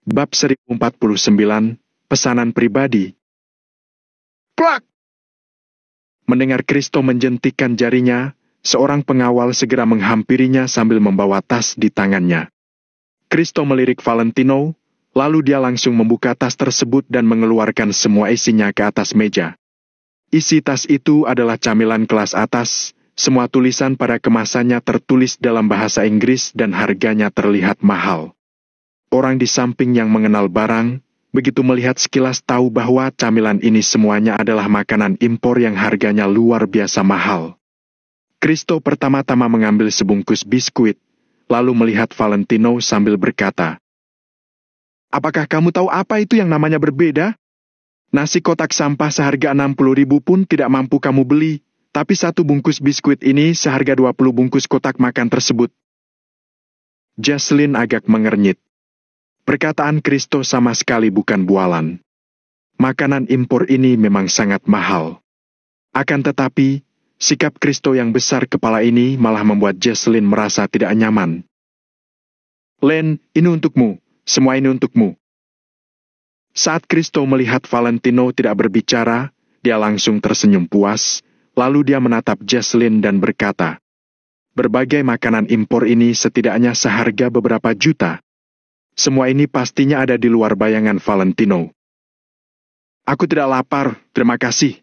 Bab 1049, Pesanan Pribadi. Plak! Mendengar Kristo menjentikan jarinya, seorang pengawal segera menghampirinya sambil membawa tas di tangannya. Kristo melirik Valentino, lalu dia langsung membuka tas tersebut dan mengeluarkan semua isinya ke atas meja. Isi tas itu adalah camilan kelas atas, semua tulisan pada kemasannya tertulis dalam bahasa Inggris dan harganya terlihat mahal. Orang di samping yang mengenal barang, begitu melihat sekilas tahu bahwa camilan ini semuanya adalah makanan impor yang harganya luar biasa mahal. Kristo pertama-tama mengambil sebungkus biskuit, lalu melihat Valentino sambil berkata, "Apakah kamu tahu apa itu yang namanya berbeda? Nasi kotak sampah seharga 60.000 pun tidak mampu kamu beli, tapi satu bungkus biskuit ini seharga 20 bungkus kotak makan tersebut." Jaslyn agak mengernyit. Perkataan Kristo sama sekali bukan bualan. Makanan impor ini memang sangat mahal. Akan tetapi, sikap Kristo yang besar kepala ini malah membuat Jaslyn merasa tidak nyaman. "Len, ini untukmu. Semua ini untukmu." Saat Kristo melihat Valentino tidak berbicara, dia langsung tersenyum puas, lalu dia menatap Jaslyn dan berkata, "Berbagai makanan impor ini setidaknya seharga beberapa juta. Semua ini pastinya ada di luar bayangan Valentino." "Aku tidak lapar, terima kasih."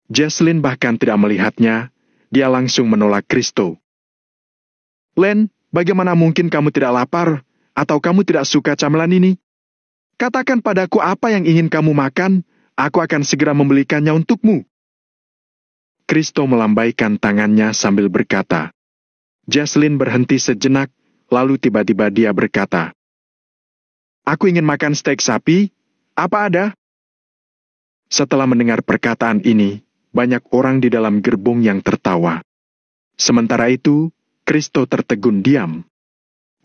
Jaslyn bahkan tidak melihatnya, dia langsung menolak Kristo. "Len, bagaimana mungkin kamu tidak lapar, atau kamu tidak suka camilan ini? Katakan padaku apa yang ingin kamu makan, aku akan segera membelikannya untukmu." Kristo melambaikan tangannya sambil berkata. Jaslyn berhenti sejenak, lalu tiba-tiba dia berkata, "Aku ingin makan steak sapi, apa ada?" Setelah mendengar perkataan ini, banyak orang di dalam gerbong yang tertawa. Sementara itu, Kristo tertegun diam.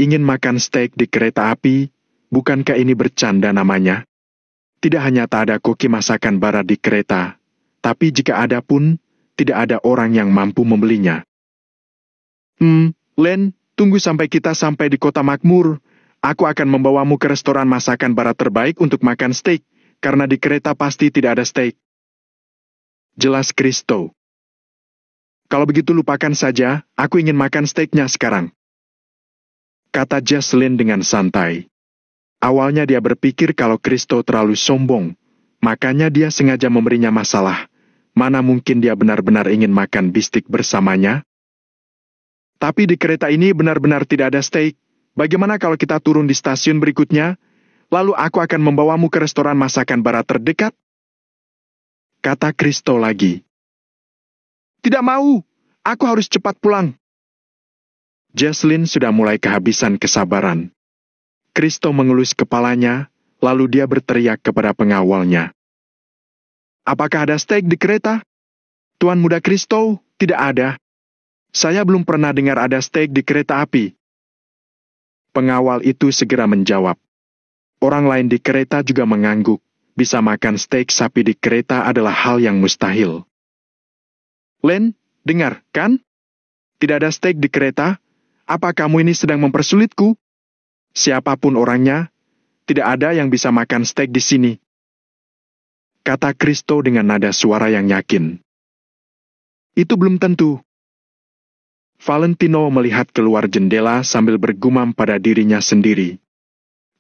Ingin makan steak di kereta api, bukankah ini bercanda namanya? Tidak hanya tak ada koki masakan bara di kereta, tapi jika ada pun, tidak ada orang yang mampu membelinya. Len, tunggu sampai kita sampai di kota makmur. Aku akan membawamu ke restoran masakan barat terbaik untuk makan steak, karena di kereta pasti tidak ada steak." Jelas Kristo. "Kalau begitu lupakan saja, aku ingin makan steaknya sekarang," kata Jaslyn dengan santai. Awalnya dia berpikir kalau Kristo terlalu sombong, makanya dia sengaja memberinya masalah. Mana mungkin dia benar-benar ingin makan bistik bersamanya? "Tapi di kereta ini benar-benar tidak ada steak. Bagaimana kalau kita turun di stasiun berikutnya, lalu aku akan membawamu ke restoran masakan barat terdekat?" Kata Kristo lagi. "Tidak mau, aku harus cepat pulang." Jaslyn sudah mulai kehabisan kesabaran. Kristo mengelus kepalanya, lalu dia berteriak kepada pengawalnya. "Apakah ada steak di kereta?" "Tuan Muda Kristo, tidak ada. Saya belum pernah dengar ada steak di kereta api." Pengawal itu segera menjawab. Orang lain di kereta juga mengangguk. Bisa makan steak sapi di kereta adalah hal yang mustahil. "Len, dengar, kan? Tidak ada steak di kereta? Apa kamu ini sedang mempersulitku? Siapapun orangnya, tidak ada yang bisa makan steak di sini," kata Kristo dengan nada suara yang yakin. "Itu belum tentu." Valentino melihat keluar jendela sambil bergumam pada dirinya sendiri.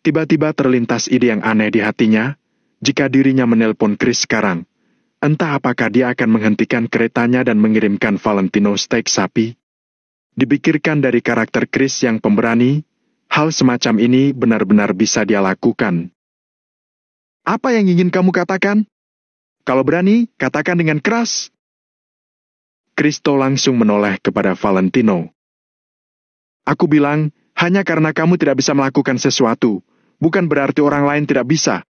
Tiba-tiba terlintas ide yang aneh di hatinya. Jika dirinya menelpon Chris sekarang, entah apakah dia akan menghentikan keretanya dan mengirimkan Valentino steak sapi. Dipikirkan dari karakter Chris yang pemberani, hal semacam ini benar-benar bisa dia lakukan. "Apa yang ingin kamu katakan? Kalau berani, katakan dengan keras." Kristo langsung menoleh kepada Valentino. "Aku bilang, hanya karena kamu tidak bisa melakukan sesuatu, bukan berarti orang lain tidak bisa,"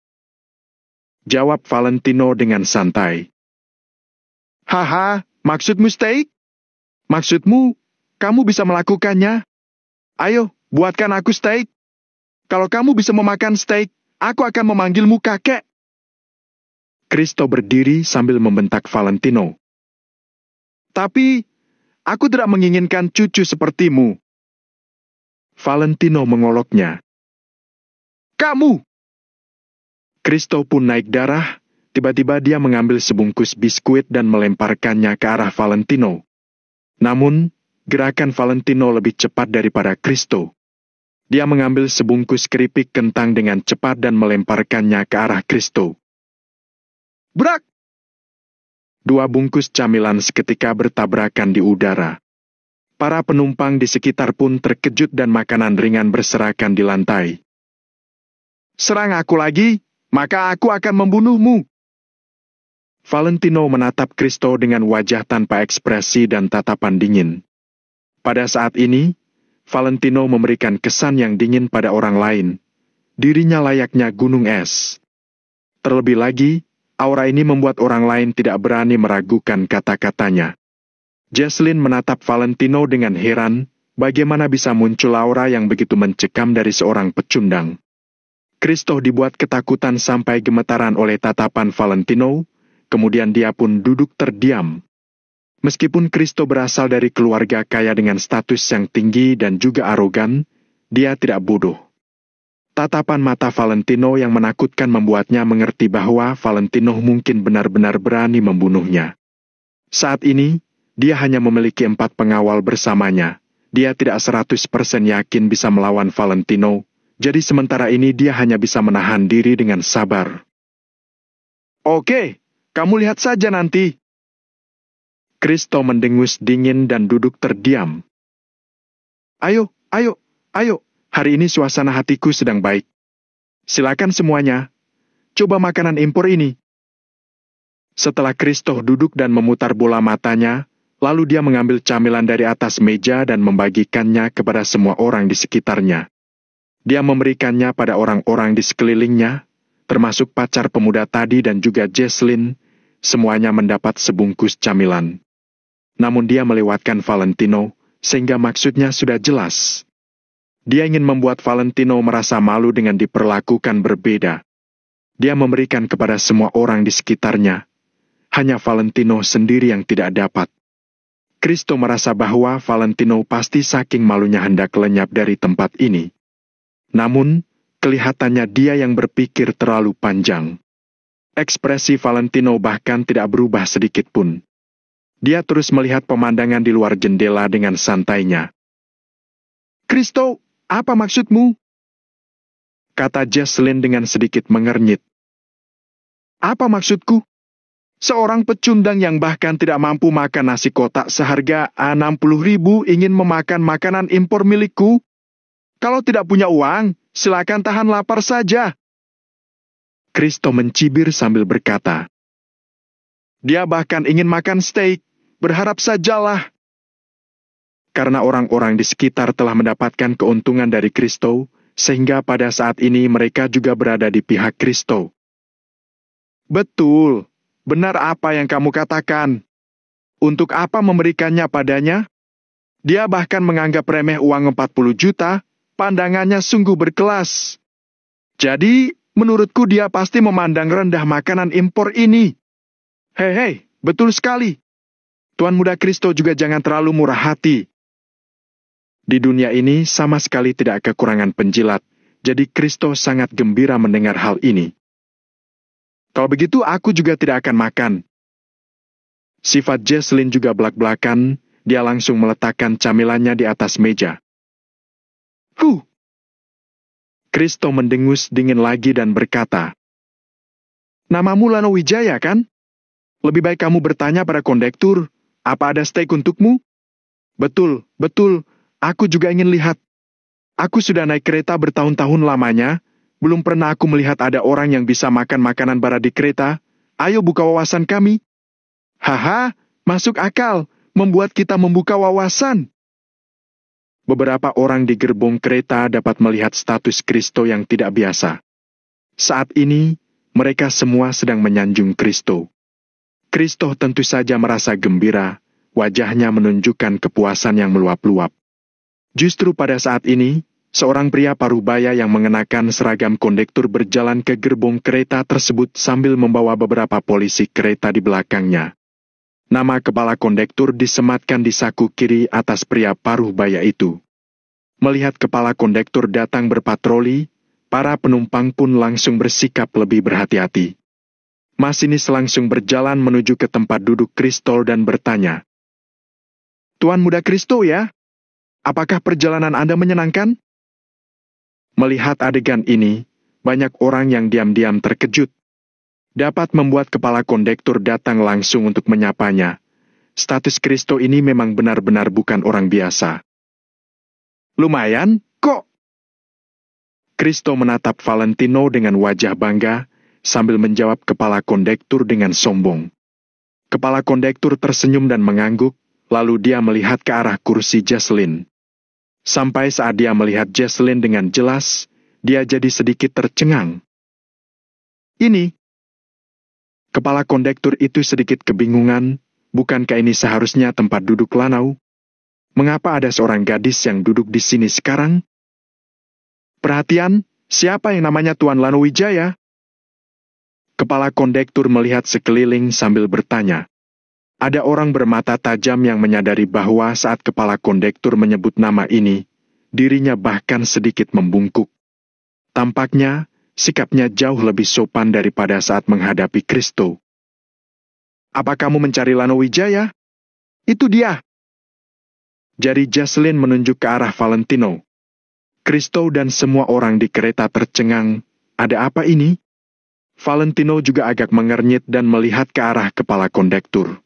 jawab Valentino dengan santai. "Haha, maksudmu steak? Maksudmu, kamu bisa melakukannya? Ayo, buatkan aku steak. Kalau kamu bisa memakan steak, aku akan memanggilmu kakek." Kristo berdiri sambil membentak Valentino. "Tapi, aku tidak menginginkan cucu sepertimu." Valentino mengoloknya. Kamu! Kristo pun naik darah. Tiba-tiba dia mengambil sebungkus biskuit dan melemparkannya ke arah Valentino. Namun, gerakan Valentino lebih cepat daripada Kristo. Dia mengambil sebungkus keripik kentang dengan cepat dan melemparkannya ke arah Kristo. Brak! 2 bungkus camilan seketika bertabrakan di udara. Para penumpang di sekitar pun terkejut dan makanan ringan berserakan di lantai. Serang aku lagi, maka aku akan membunuhmu. Valentino menatap Kristo dengan wajah tanpa ekspresi dan tatapan dingin. Pada saat ini, Valentino memberikan kesan yang dingin pada orang lain. Dirinya layaknya gunung es. Terlebih lagi, aura ini membuat orang lain tidak berani meragukan kata-katanya. Jesslyn menatap Valentino dengan heran, bagaimana bisa muncul aura yang begitu mencekam dari seorang pecundang. Kristo dibuat ketakutan sampai gemetaran oleh tatapan Valentino, kemudian dia pun duduk terdiam. Meskipun Kristo berasal dari keluarga kaya dengan status yang tinggi dan juga arogan, dia tidak bodoh. Tatapan mata Valentino yang menakutkan membuatnya mengerti bahwa Valentino mungkin benar-benar berani membunuhnya. Saat ini, dia hanya memiliki 4 pengawal bersamanya. Dia tidak 100% yakin bisa melawan Valentino, jadi sementara ini dia hanya bisa menahan diri dengan sabar. Oke. Kamu lihat saja nanti. Kristo mendengus dingin dan duduk terdiam. Ayo, hari ini suasana hatiku sedang baik. Silakan semuanya, coba makanan impor ini. Setelah Kristo duduk dan memutar bola matanya, lalu dia mengambil camilan dari atas meja dan membagikannya kepada semua orang di sekitarnya. Dia memberikannya pada orang-orang di sekelilingnya, termasuk pacar pemuda tadi dan juga Jesslyn, semuanya mendapat sebungkus camilan. Namun dia melewatkan Valentino, sehingga maksudnya sudah jelas. Dia ingin membuat Valentino merasa malu dengan diperlakukan berbeda. Dia memberikan kepada semua orang di sekitarnya. Hanya Valentino sendiri yang tidak dapat. Kristo merasa bahwa Valentino pasti saking malunya hendak lenyap dari tempat ini. Namun, kelihatannya dia yang berpikir terlalu panjang. Ekspresi Valentino bahkan tidak berubah sedikit pun. Dia terus melihat pemandangan di luar jendela dengan santainya. Kristo, apa maksudmu? Kata Jesslyn dengan sedikit mengernyit. Apa maksudku? Seorang pecundang yang bahkan tidak mampu makan nasi kotak seharga 60.000 ingin memakan makanan impor milikku? Kalau tidak punya uang, silakan tahan lapar saja. Kristo mencibir sambil berkata, dia bahkan ingin makan steak, berharap sajalah. Karena orang-orang di sekitar telah mendapatkan keuntungan dari Kristo, sehingga pada saat ini mereka juga berada di pihak Kristo. Betul, benar apa yang kamu katakan. Untuk apa memberikannya padanya? Dia bahkan menganggap remeh uang 40 juta, pandangannya sungguh berkelas. Jadi, menurutku dia pasti memandang rendah makanan impor ini. Hei, betul sekali. Tuan Muda Kristo juga jangan terlalu murah hati. Di dunia ini sama sekali tidak kekurangan penjilat, jadi Kristo sangat gembira mendengar hal ini. Kalau begitu aku juga tidak akan makan. Sifat Jesslyn juga belak-belakan, dia langsung meletakkan camilannya di atas meja. Kristo mendengus dingin lagi dan berkata, namamu Lano Wijaya, kan? Lebih baik kamu bertanya pada kondektur, apa ada steak untukmu? Betul, aku juga ingin lihat. Aku sudah naik kereta bertahun-tahun lamanya, belum pernah aku melihat ada orang yang bisa makan makanan barat di kereta. Ayo buka wawasan kami. Haha, masuk akal, membuat kita membuka wawasan. Beberapa orang di gerbong kereta dapat melihat status Kristo yang tidak biasa. Saat ini, mereka semua sedang menyanjung Kristo. Kristo tentu saja merasa gembira, wajahnya menunjukkan kepuasan yang meluap-luap. Justru pada saat ini, seorang pria parubaya yang mengenakan seragam kondektur berjalan ke gerbong kereta tersebut sambil membawa beberapa polisi kereta di belakangnya. Nama kepala kondektur disematkan di saku kiri atas pria paruh baya itu. Melihat kepala kondektur datang berpatroli, Para penumpang pun langsung bersikap lebih berhati-hati. Masinis langsung berjalan menuju ke tempat duduk Kristo dan bertanya, "Tuan Muda Kristo ya? Apakah perjalanan Anda menyenangkan?" Melihat adegan ini, banyak orang yang diam-diam terkejut. Dapat membuat kepala kondektur datang langsung untuk menyapanya. Status Kristo ini memang benar-benar bukan orang biasa. "Lumayan, kok?" Kristo menatap Valentino dengan wajah bangga, sambil menjawab kepala kondektur dengan sombong. Kepala kondektur tersenyum dan mengangguk, lalu dia melihat ke arah kursi Jesslyn. Sampai saat dia melihat Jesslyn dengan jelas, dia jadi sedikit tercengang. "Ini." Kepala kondektur itu sedikit kebingungan, bukankah ini seharusnya tempat duduk Lanau? Mengapa ada seorang gadis yang duduk di sini sekarang? "Perhatian, siapa yang namanya Tuan Lanau Wijaya?" Kepala kondektur melihat sekeliling sambil bertanya. Ada orang bermata tajam yang menyadari bahwa saat kepala kondektur menyebut nama ini, dirinya bahkan sedikit membungkuk. Tampaknya, sikapnya jauh lebih sopan daripada saat menghadapi Kristo. "Apa kamu mencari Lanau Wijaya?" "Itu dia." Jari Jesslyn menunjuk ke arah Valentino. Kristo dan semua orang di kereta tercengang. Ada apa ini? Valentino juga agak mengernyit dan melihat ke arah kepala kondektur.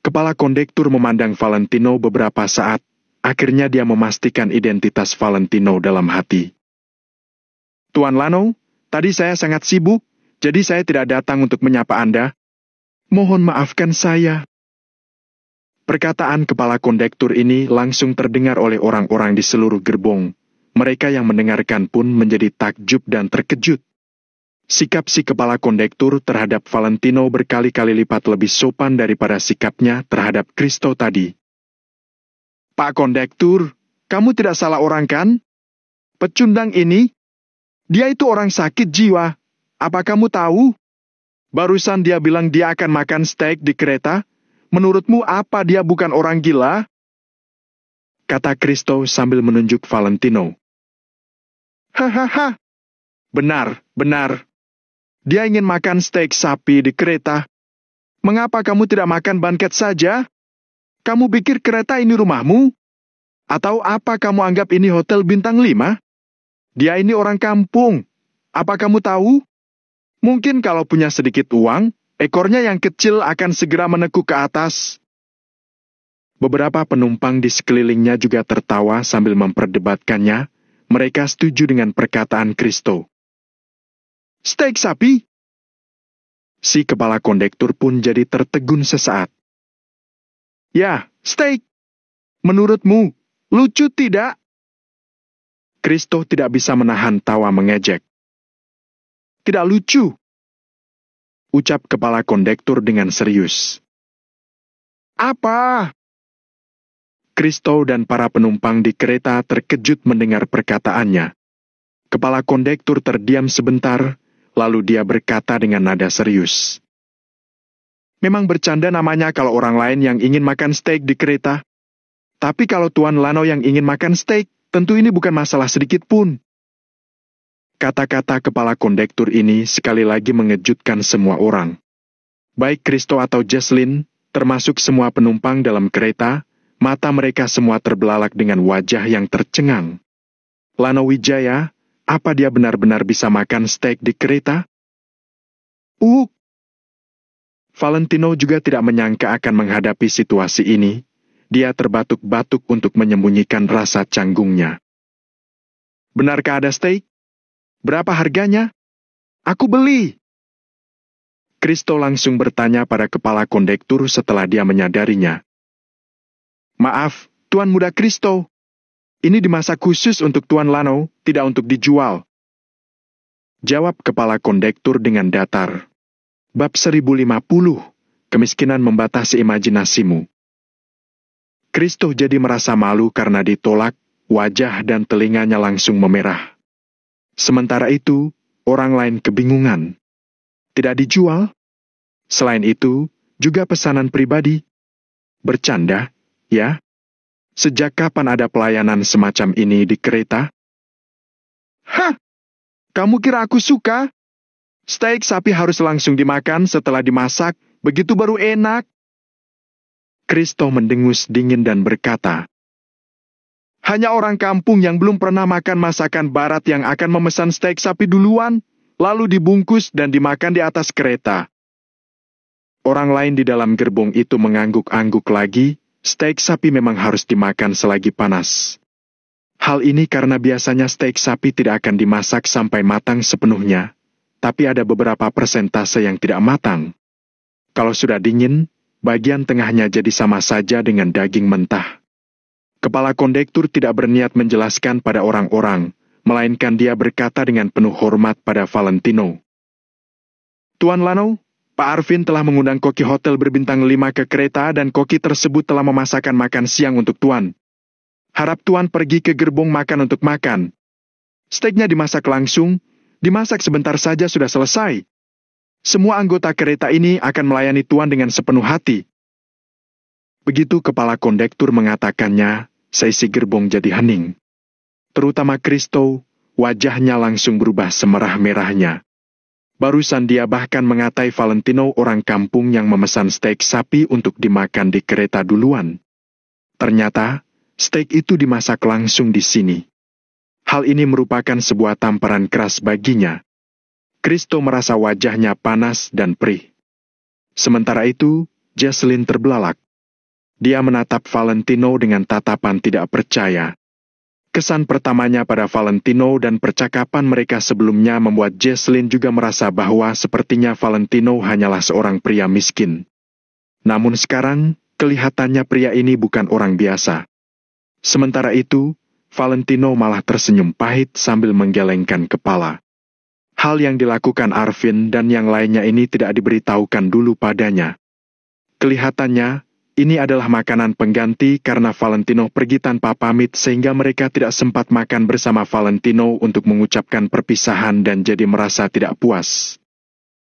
Kepala kondektur memandang Valentino beberapa saat. Akhirnya dia memastikan identitas Valentino dalam hati. "Tuan Lanau, tadi saya sangat sibuk, jadi saya tidak datang untuk menyapa Anda. Mohon maafkan saya." Perkataan kepala kondektur ini langsung terdengar oleh orang-orang di seluruh gerbong. Mereka yang mendengarkan pun menjadi takjub dan terkejut. Sikap si kepala kondektur terhadap Valentino berkali-kali lipat lebih sopan daripada sikapnya terhadap Kristo tadi. "Pak kondektur, kamu tidak salah orang kan? Pecundang ini, dia itu orang sakit jiwa. Apa kamu tahu? Barusan dia bilang dia akan makan steak di kereta. Menurutmu apa dia bukan orang gila?" Kata Kristo sambil menunjuk Valentino. "Hahaha, benar, benar. Dia ingin makan steak sapi di kereta. Mengapa kamu tidak makan banket saja? Kamu pikir kereta ini rumahmu? Atau apa kamu anggap ini hotel bintang 5? Dia ini orang kampung. Apa kamu tahu? Mungkin kalau punya sedikit uang, ekornya yang kecil akan segera menekuk ke atas." Beberapa penumpang di sekelilingnya juga tertawa sambil memperdebatkannya. Mereka setuju dengan perkataan Kristo. "Steak sapi?" Si kepala kondektur pun jadi tertegun sesaat. "Ya, steak. Menurutmu, lucu tidak?" Kristo tidak bisa menahan tawa mengejek. "Tidak lucu," ucap kepala kondektur dengan serius. "Apa?" Kristo dan para penumpang di kereta terkejut mendengar perkataannya. Kepala kondektur terdiam sebentar, lalu dia berkata dengan nada serius. "Memang bercanda namanya kalau orang lain yang ingin makan steak di kereta. Tapi kalau Tuan Lanau yang ingin makan steak, tentu ini bukan masalah sedikit pun." Kata-kata kepala kondektur ini sekali lagi mengejutkan semua orang. Baik Kristo atau Jesslyn, termasuk semua penumpang dalam kereta, mata mereka semua terbelalak dengan wajah yang tercengang. Lanau Wijaya, apa dia benar-benar bisa makan steak di kereta? Valentino juga tidak menyangka akan menghadapi situasi ini. Dia terbatuk-batuk untuk menyembunyikan rasa canggungnya. "Benarkah ada steak? Berapa harganya? Aku beli." Kristo langsung bertanya pada kepala kondektur setelah dia menyadarinya. "Maaf, Tuan Muda Kristo. Ini dimasak khusus untuk Tuan Lanau, tidak untuk dijual." Jawab kepala kondektur dengan datar. Bab 1050, Kemiskinan Membatasi Imajinasimu. Kristo jadi merasa malu karena ditolak, wajah dan telinganya langsung memerah. Sementara itu, orang lain kebingungan. Tidak dijual? Selain itu, juga pesanan pribadi. Bercanda, ya? Sejak kapan ada pelayanan semacam ini di kereta? "Hah! Kamu kira aku suka? Steak sapi harus langsung dimakan setelah dimasak, begitu baru enak. Kristo mendengus dingin dan berkata, hanya orang kampung yang belum pernah makan masakan barat yang akan memesan steak sapi duluan, lalu dibungkus dan dimakan di atas kereta. Orang lain di dalam gerbong itu mengangguk-angguk lagi, steak sapi memang harus dimakan selagi panas. Hal ini karena biasanya steak sapi tidak akan dimasak sampai matang sepenuhnya, tapi ada beberapa persentase yang tidak matang. Kalau sudah dingin, bagian tengahnya jadi sama saja dengan daging mentah. Kepala kondektur tidak berniat menjelaskan pada orang-orang, melainkan dia berkata dengan penuh hormat pada Valentino. Tuan Lano, Pak Arvin telah mengundang koki hotel berbintang 5 ke kereta dan koki tersebut telah memasakkan makan siang untuk Tuan. Harap Tuan pergi ke gerbong makan untuk makan. Steaknya dimasak langsung, dimasak sebentar saja sudah selesai. Semua anggota kereta ini akan melayani Tuan dengan sepenuh hati. Begitu kepala kondektur mengatakannya, seisi gerbong jadi hening. Terutama Kristo, wajahnya langsung berubah semerah-merahnya. Barusan dia bahkan mengatai Valentino orang kampung yang memesan steak sapi untuk dimakan di kereta duluan. Ternyata, steak itu dimasak langsung di sini. Hal ini merupakan sebuah tamparan keras baginya. Kristo merasa wajahnya panas dan perih. Sementara itu, Jesslyn terbelalak. Dia menatap Valentino dengan tatapan tidak percaya. Kesan pertamanya pada Valentino dan percakapan mereka sebelumnya membuat Jesslyn juga merasa bahwa sepertinya Valentino hanyalah seorang pria miskin. Namun sekarang, kelihatannya pria ini bukan orang biasa. Sementara itu, Valentino malah tersenyum pahit sambil menggelengkan kepala. Hal yang dilakukan Arvin dan yang lainnya ini tidak diberitahukan dulu padanya. Kelihatannya, ini adalah makanan pengganti karena Valentino pergi tanpa pamit sehingga mereka tidak sempat makan bersama Valentino untuk mengucapkan perpisahan dan jadi merasa tidak puas.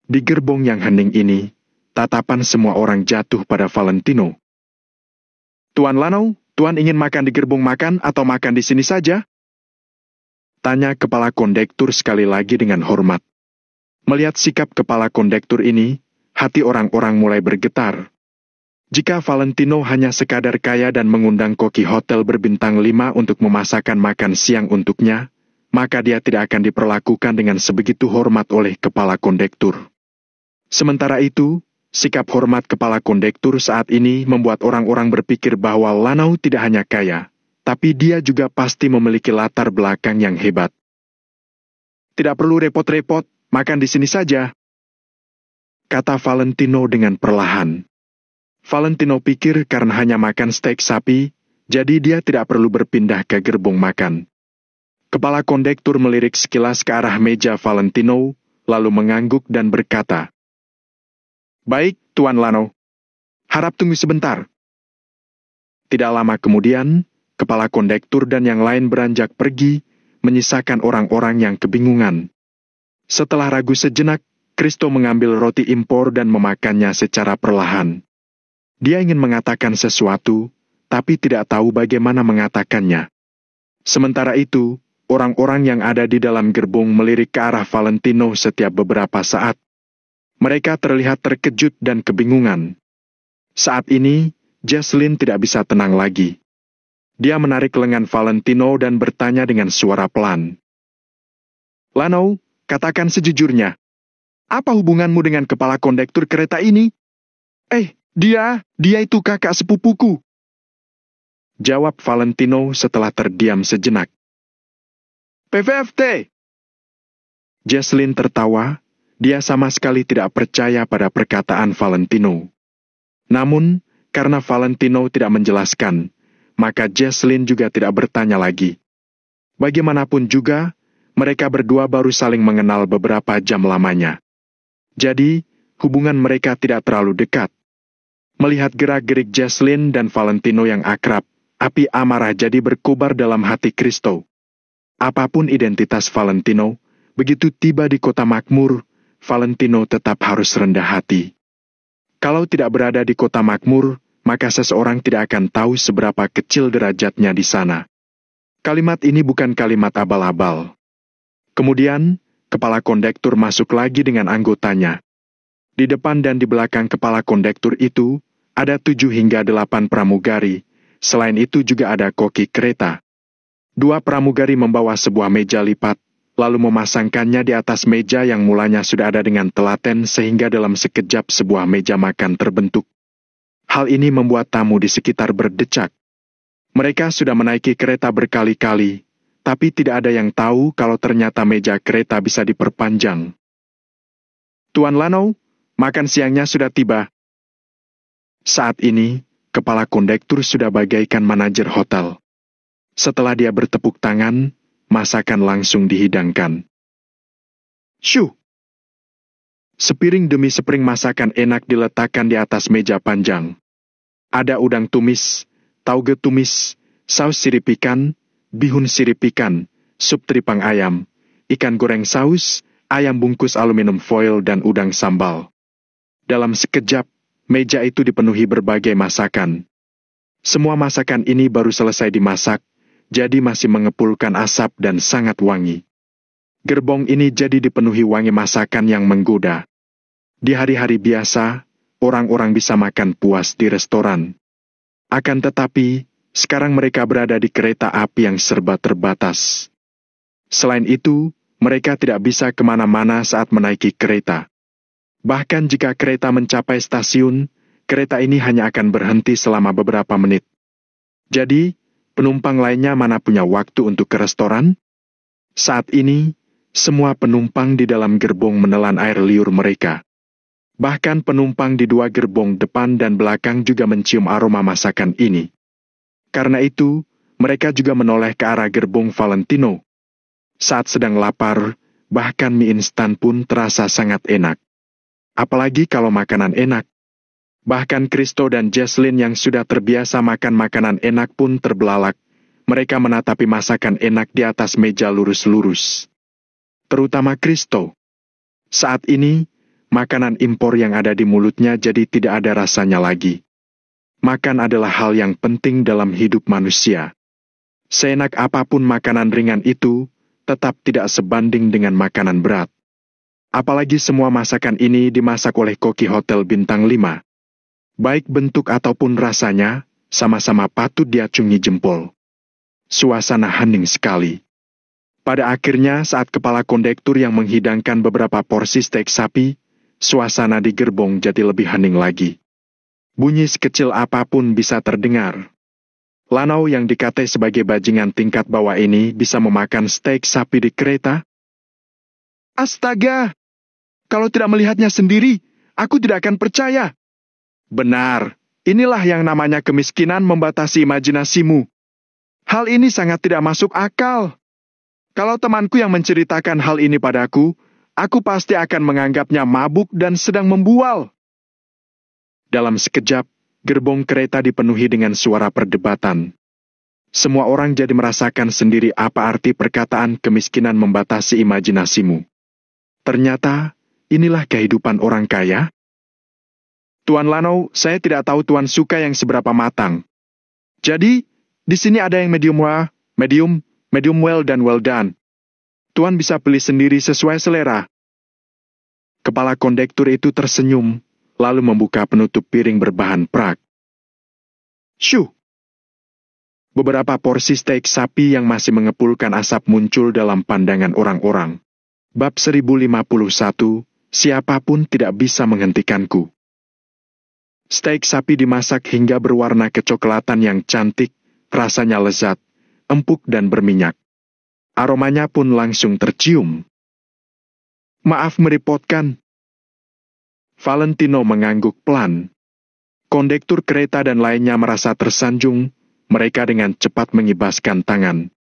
Di gerbong yang hening ini, tatapan semua orang jatuh pada Valentino. Tuan Lano, Tuan ingin makan di gerbong makan atau makan di sini saja? Tanya kepala kondektur sekali lagi dengan hormat. Melihat sikap kepala kondektur ini, hati orang-orang mulai bergetar. Jika Valentino hanya sekadar kaya dan mengundang koki hotel berbintang 5 untuk memasakkan makan siang untuknya, maka dia tidak akan diperlakukan dengan sebegitu hormat oleh kepala kondektur. Sementara itu, sikap hormat kepala kondektur saat ini membuat orang-orang berpikir bahwa Lanau tidak hanya kaya, tapi dia juga pasti memiliki latar belakang yang hebat. Tidak perlu repot-repot, makan di sini saja, kata Valentino dengan perlahan. Valentino pikir karena hanya makan steak sapi, jadi dia tidak perlu berpindah ke gerbong makan. Kepala kondektur melirik sekilas ke arah meja Valentino, lalu mengangguk dan berkata, baik, Tuan Lano. Harap tunggu sebentar. Tidak lama kemudian, kepala kondektur dan yang lain beranjak pergi, menyisakan orang-orang yang kebingungan. Setelah ragu sejenak, Kristo mengambil roti impor dan memakannya secara perlahan. Dia ingin mengatakan sesuatu, tapi tidak tahu bagaimana mengatakannya. Sementara itu, orang-orang yang ada di dalam gerbong melirik ke arah Valentino setiap beberapa saat. Mereka terlihat terkejut dan kebingungan. Saat ini, Jesslyn tidak bisa tenang lagi. Dia menarik lengan Valentino dan bertanya dengan suara pelan. Lano, katakan sejujurnya. Apa hubunganmu dengan kepala kondektur kereta ini? Dia itu kakak sepupuku. Jawab Valentino setelah terdiam sejenak. PVFT. Jesslyn tertawa. Dia sama sekali tidak percaya pada perkataan Valentino. Namun, karena Valentino tidak menjelaskan, maka Jesslyn juga tidak bertanya lagi. Bagaimanapun juga, mereka berdua baru saling mengenal beberapa jam lamanya. Jadi, hubungan mereka tidak terlalu dekat. Melihat gerak-gerik Jesslyn dan Valentino yang akrab, api amarah jadi berkobar dalam hati Kristo. Apapun identitas Valentino, begitu tiba di kota makmur, Valentino tetap harus rendah hati. Kalau tidak berada di kota makmur, maka seseorang tidak akan tahu seberapa kecil derajatnya di sana. Kalimat ini bukan kalimat abal-abal. Kemudian, kepala kondektur masuk lagi dengan anggotanya. Di depan dan di belakang kepala kondektur itu, ada 7 hingga 8 pramugari. Selain itu juga ada koki kereta. 2 pramugari membawa sebuah meja lipat, lalu memasangkannya di atas meja yang mulanya sudah ada dengan telaten sehingga dalam sekejap sebuah meja makan terbentuk. Hal ini membuat tamu di sekitar berdecak. Mereka sudah menaiki kereta berkali-kali, tapi tidak ada yang tahu kalau ternyata meja kereta bisa diperpanjang. Tuan Lano, makan siangnya sudah tiba. Saat ini, kepala kondektur sudah bagaikan manajer hotel. Setelah dia bertepuk tangan, masakan langsung dihidangkan. Syuh! Sepiring demi sepiring masakan enak diletakkan di atas meja panjang. Ada udang tumis, tauge tumis, saus sirip ikan, bihun sirip ikan, sup teripang ayam, ikan goreng saus, ayam bungkus aluminium foil dan udang sambal. Dalam sekejap, meja itu dipenuhi berbagai masakan. Semua masakan ini baru selesai dimasak, jadi masih mengepulkan asap dan sangat wangi. Gerbong ini jadi dipenuhi wangi masakan yang menggoda. Di hari-hari biasa, orang-orang bisa makan puas di restoran. Akan tetapi, sekarang mereka berada di kereta api yang serba terbatas. Selain itu, mereka tidak bisa kemana-mana saat menaiki kereta. Bahkan jika kereta mencapai stasiun, kereta ini hanya akan berhenti selama beberapa menit. Jadi, penumpang lainnya mana punya waktu untuk ke restoran? Saat ini, semua penumpang di dalam gerbong menelan air liur mereka. Bahkan penumpang di 2 gerbong depan dan belakang juga mencium aroma masakan ini. Karena itu, mereka juga menoleh ke arah gerbong Valentino. Saat sedang lapar, bahkan mie instan pun terasa sangat enak. Apalagi kalau makanan enak. Bahkan Kristo dan Jesslyn yang sudah terbiasa makan makanan enak pun terbelalak. Mereka menatapi masakan enak di atas meja lurus-lurus. Terutama Kristo. Saat ini, makanan impor yang ada di mulutnya jadi tidak ada rasanya lagi. Makan adalah hal yang penting dalam hidup manusia. Seenak apapun makanan ringan itu, tetap tidak sebanding dengan makanan berat. Apalagi semua masakan ini dimasak oleh koki hotel bintang 5. Baik bentuk ataupun rasanya, sama-sama patut diacungi jempol. Suasana hening sekali. Pada akhirnya saat kepala kondektur yang menghidangkan beberapa porsi steak sapi, suasana di gerbong jadi lebih hening lagi. Bunyi sekecil apapun bisa terdengar. Lanau yang dikatai sebagai bajingan tingkat bawah ini bisa memakan steak sapi di kereta? Astaga! Kalau tidak melihatnya sendiri, aku tidak akan percaya. Benar, inilah yang namanya kemiskinan membatasi imajinasimu. Hal ini sangat tidak masuk akal. Kalau temanku yang menceritakan hal ini padaku, aku pasti akan menganggapnya mabuk dan sedang membual. Dalam sekejap, gerbong kereta dipenuhi dengan suara perdebatan. Semua orang jadi merasakan sendiri apa arti perkataan kemiskinan membatasi imajinasimu. Ternyata, inilah kehidupan orang kaya. Tuan Lano, saya tidak tahu Tuan suka yang seberapa matang. Jadi, di sini ada yang medium rare, medium well dan well done. Tuan bisa pilih sendiri sesuai selera. Kepala kondektur itu tersenyum, lalu membuka penutup piring berbahan prak. Syuh! Beberapa porsi steak sapi yang masih mengepulkan asap muncul dalam pandangan orang-orang. Bab 1051, siapapun tidak bisa menghentikanku. Steak sapi dimasak hingga berwarna kecoklatan yang cantik, rasanya lezat, empuk dan berminyak. Aromanya pun langsung tercium. Maaf merepotkan. Valentino mengangguk pelan. Kondektur kereta dan lainnya merasa tersanjung, mereka dengan cepat mengibaskan tangan.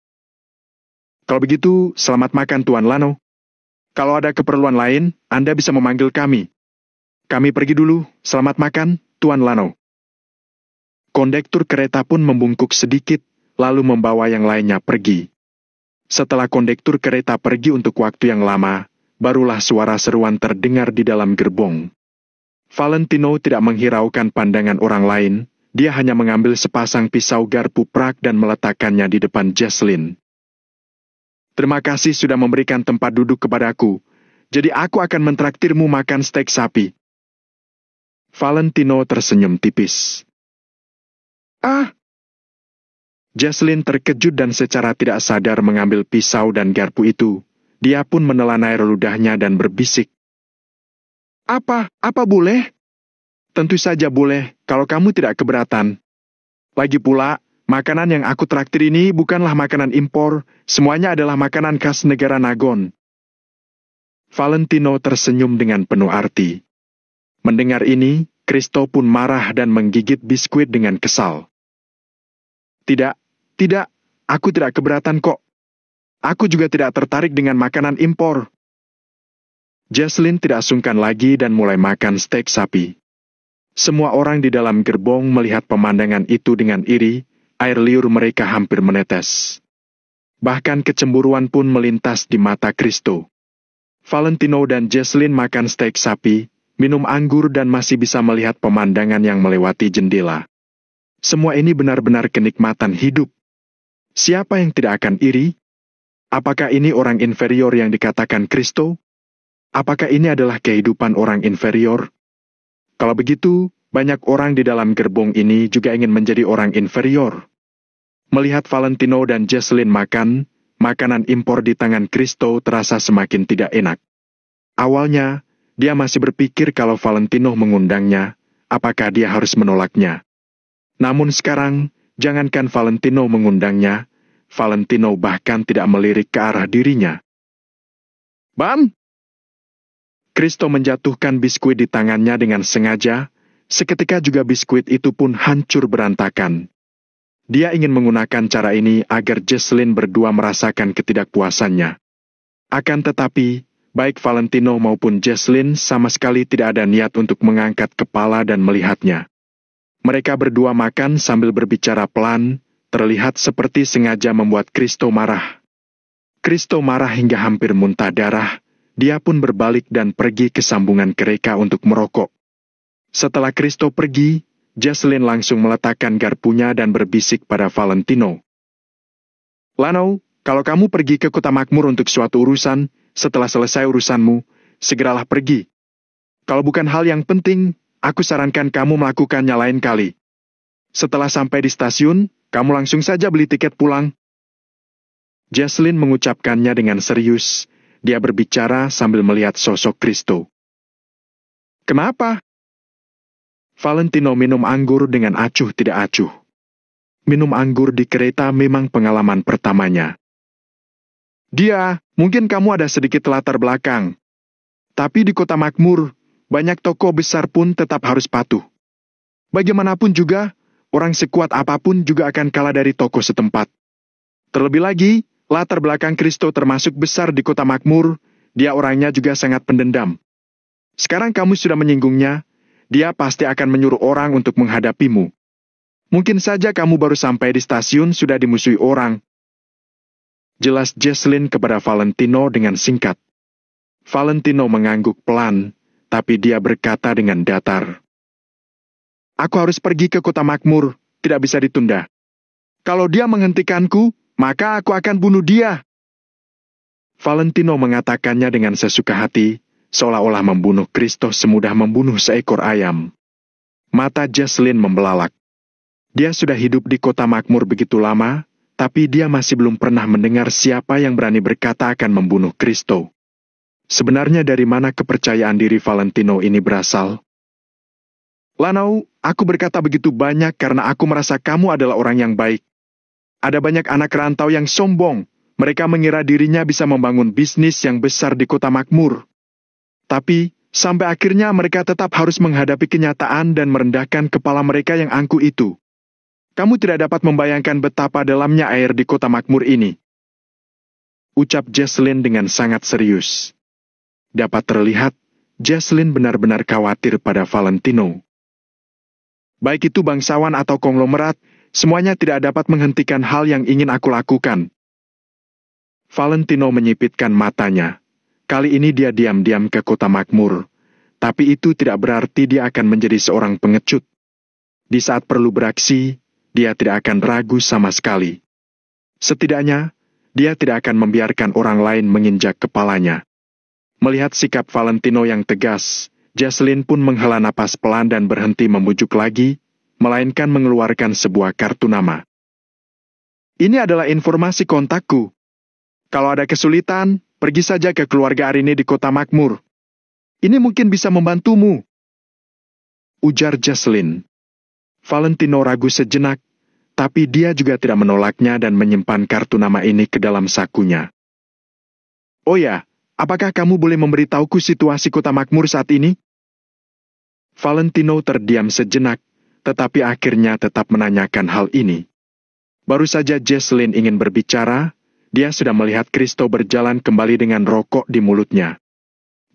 Kalau begitu, selamat makan Tuan Lano. Kalau ada keperluan lain, Anda bisa memanggil kami. Kami pergi dulu, selamat makan, Tuan Lano. Kondektur kereta pun membungkuk sedikit, lalu membawa yang lainnya pergi. Setelah kondektur kereta pergi untuk waktu yang lama, barulah suara seruan terdengar di dalam gerbong. Valentino tidak menghiraukan pandangan orang lain, dia hanya mengambil sepasang pisau garpu prak dan meletakkannya di depan Jesslyn. Terima kasih sudah memberikan tempat duduk kepadaku. Jadi aku akan mentraktirmu makan steak sapi. Valentino tersenyum tipis. Ah! Jesslyn terkejut dan secara tidak sadar mengambil pisau dan garpu itu. Dia pun menelan air ludahnya dan berbisik. Apa boleh? Tentu saja boleh, kalau kamu tidak keberatan. Lagi pula, makanan yang aku traktir ini bukanlah makanan impor, semuanya adalah makanan khas negara Nagon. Valentino tersenyum dengan penuh arti. Mendengar ini, Kristo pun marah dan menggigit biskuit dengan kesal. Tidak, aku tidak keberatan kok. Aku juga tidak tertarik dengan makanan impor. Jesslyn tidak sungkan lagi dan mulai makan steak sapi. Semua orang di dalam gerbong melihat pemandangan itu dengan iri, air liur mereka hampir menetes. Bahkan kecemburuan pun melintas di mata Kristo. Valentino dan Jesslyn makan steak sapi, minum anggur dan masih bisa melihat pemandangan yang melewati jendela. Semua ini benar-benar kenikmatan hidup. Siapa yang tidak akan iri? Apakah ini orang inferior yang dikatakan Kristo? Apakah ini adalah kehidupan orang inferior? Kalau begitu, banyak orang di dalam gerbong ini juga ingin menjadi orang inferior. Melihat Valentino dan Jesslyn makan, makanan impor di tangan Kristo terasa semakin tidak enak. Awalnya, dia masih berpikir kalau Valentino mengundangnya, apakah dia harus menolaknya. Namun sekarang, jangankan Valentino mengundangnya, Valentino bahkan tidak melirik ke arah dirinya. Bam! Kristo menjatuhkan biskuit di tangannya dengan sengaja, seketika juga biskuit itu pun hancur berantakan. Dia ingin menggunakan cara ini agar Jesslyn berdua merasakan ketidakpuasannya. Akan tetapi, baik Valentino maupun Jesslyn sama sekali tidak ada niat untuk mengangkat kepala dan melihatnya. Mereka berdua makan sambil berbicara pelan, terlihat seperti sengaja membuat Kristo marah. Kristo marah hingga hampir muntah darah, dia pun berbalik dan pergi ke sambungan kereta untuk merokok. Setelah Kristo pergi, Jesslyn langsung meletakkan garpunya dan berbisik pada Valentino. Lano, kalau kamu pergi ke kota makmur untuk suatu urusan, setelah selesai urusanmu, segeralah pergi. Kalau bukan hal yang penting, aku sarankan kamu melakukannya lain kali. Setelah sampai di stasiun, kamu langsung saja beli tiket pulang. Jesslyn mengucapkannya dengan serius. Dia berbicara sambil melihat sosok Kristo. Kenapa? Valentino minum anggur dengan acuh tidak acuh. Minum anggur di kereta memang pengalaman pertamanya. Mungkin kamu ada sedikit latar belakang. Tapi di kota makmur, banyak toko besar pun tetap harus patuh. Bagaimanapun juga, orang sekuat apapun juga akan kalah dari toko setempat. Terlebih lagi, latar belakang Kristo termasuk besar di kota makmur, dia orangnya juga sangat pendendam. Sekarang kamu sudah menyinggungnya, dia pasti akan menyuruh orang untuk menghadapimu. Mungkin saja kamu baru sampai di stasiun sudah dimusuhi orang. Jelas Jesslyn kepada Valentino dengan singkat. Valentino mengangguk pelan, tapi dia berkata dengan datar. Aku harus pergi ke kota makmur, tidak bisa ditunda. Kalau dia menghentikanku, maka aku akan bunuh dia. Valentino mengatakannya dengan sesuka hati, seolah-olah membunuh Kristo semudah membunuh seekor ayam. Mata Jesslyn membelalak. Dia sudah hidup di kota makmur begitu lama, tapi dia masih belum pernah mendengar siapa yang berani berkata akan membunuh Kristo. Sebenarnya dari mana kepercayaan diri Valentino ini berasal? Lanau, aku berkata begitu banyak karena aku merasa kamu adalah orang yang baik. Ada banyak anak rantau yang sombong. Mereka mengira dirinya bisa membangun bisnis yang besar di kota makmur. Tapi, sampai akhirnya mereka tetap harus menghadapi kenyataan dan merendahkan kepala mereka yang angkuh itu. Kamu tidak dapat membayangkan betapa dalamnya air di kota makmur ini. Ucap Jesslyn dengan sangat serius. Dapat terlihat, Jesslyn benar-benar khawatir pada Valentino. Baik itu bangsawan atau konglomerat, semuanya tidak dapat menghentikan hal yang ingin aku lakukan. Valentino menyipitkan matanya. Kali ini dia diam-diam ke kota makmur. Tapi itu tidak berarti dia akan menjadi seorang pengecut. Di saat perlu beraksi, dia tidak akan ragu sama sekali. Setidaknya, dia tidak akan membiarkan orang lain menginjak kepalanya. Melihat sikap Valentino yang tegas, Jocelyn pun menghela napas pelan dan berhenti membujuk lagi, melainkan mengeluarkan sebuah kartu nama. Ini adalah informasi kontakku. Kalau ada kesulitan, pergi saja ke keluarga Arini di Kota Makmur. Ini mungkin bisa membantumu, ujar Jocelyn. Valentino ragu sejenak, tapi dia juga tidak menolaknya dan menyimpan kartu nama ini ke dalam sakunya. Oh ya, apakah kamu boleh memberitahuku situasi Kota Makmur saat ini? Valentino terdiam sejenak, tetapi akhirnya tetap menanyakan hal ini. Baru saja Jocelyn ingin berbicara, dia sudah melihat Kristo berjalan kembali dengan rokok di mulutnya.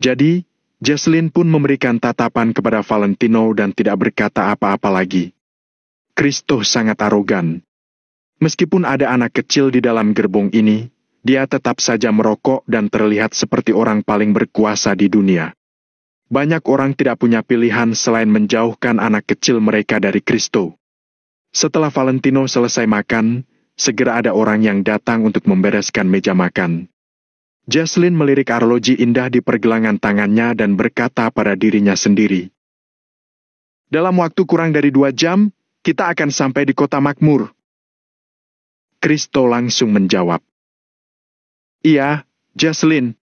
Jadi, Jocelyn pun memberikan tatapan kepada Valentino dan tidak berkata apa-apa lagi. Kristo sangat arogan. Meskipun ada anak kecil di dalam gerbong ini, dia tetap saja merokok dan terlihat seperti orang paling berkuasa di dunia. Banyak orang tidak punya pilihan selain menjauhkan anak kecil mereka dari Kristo. Setelah Valentino selesai makan, segera ada orang yang datang untuk membereskan meja makan. Jocelyn melirik arloji indah di pergelangan tangannya dan berkata pada dirinya sendiri. Dalam waktu kurang dari 2 jam, kita akan sampai di Kota Makmur. Kristo langsung menjawab. Iya, Jocelyn.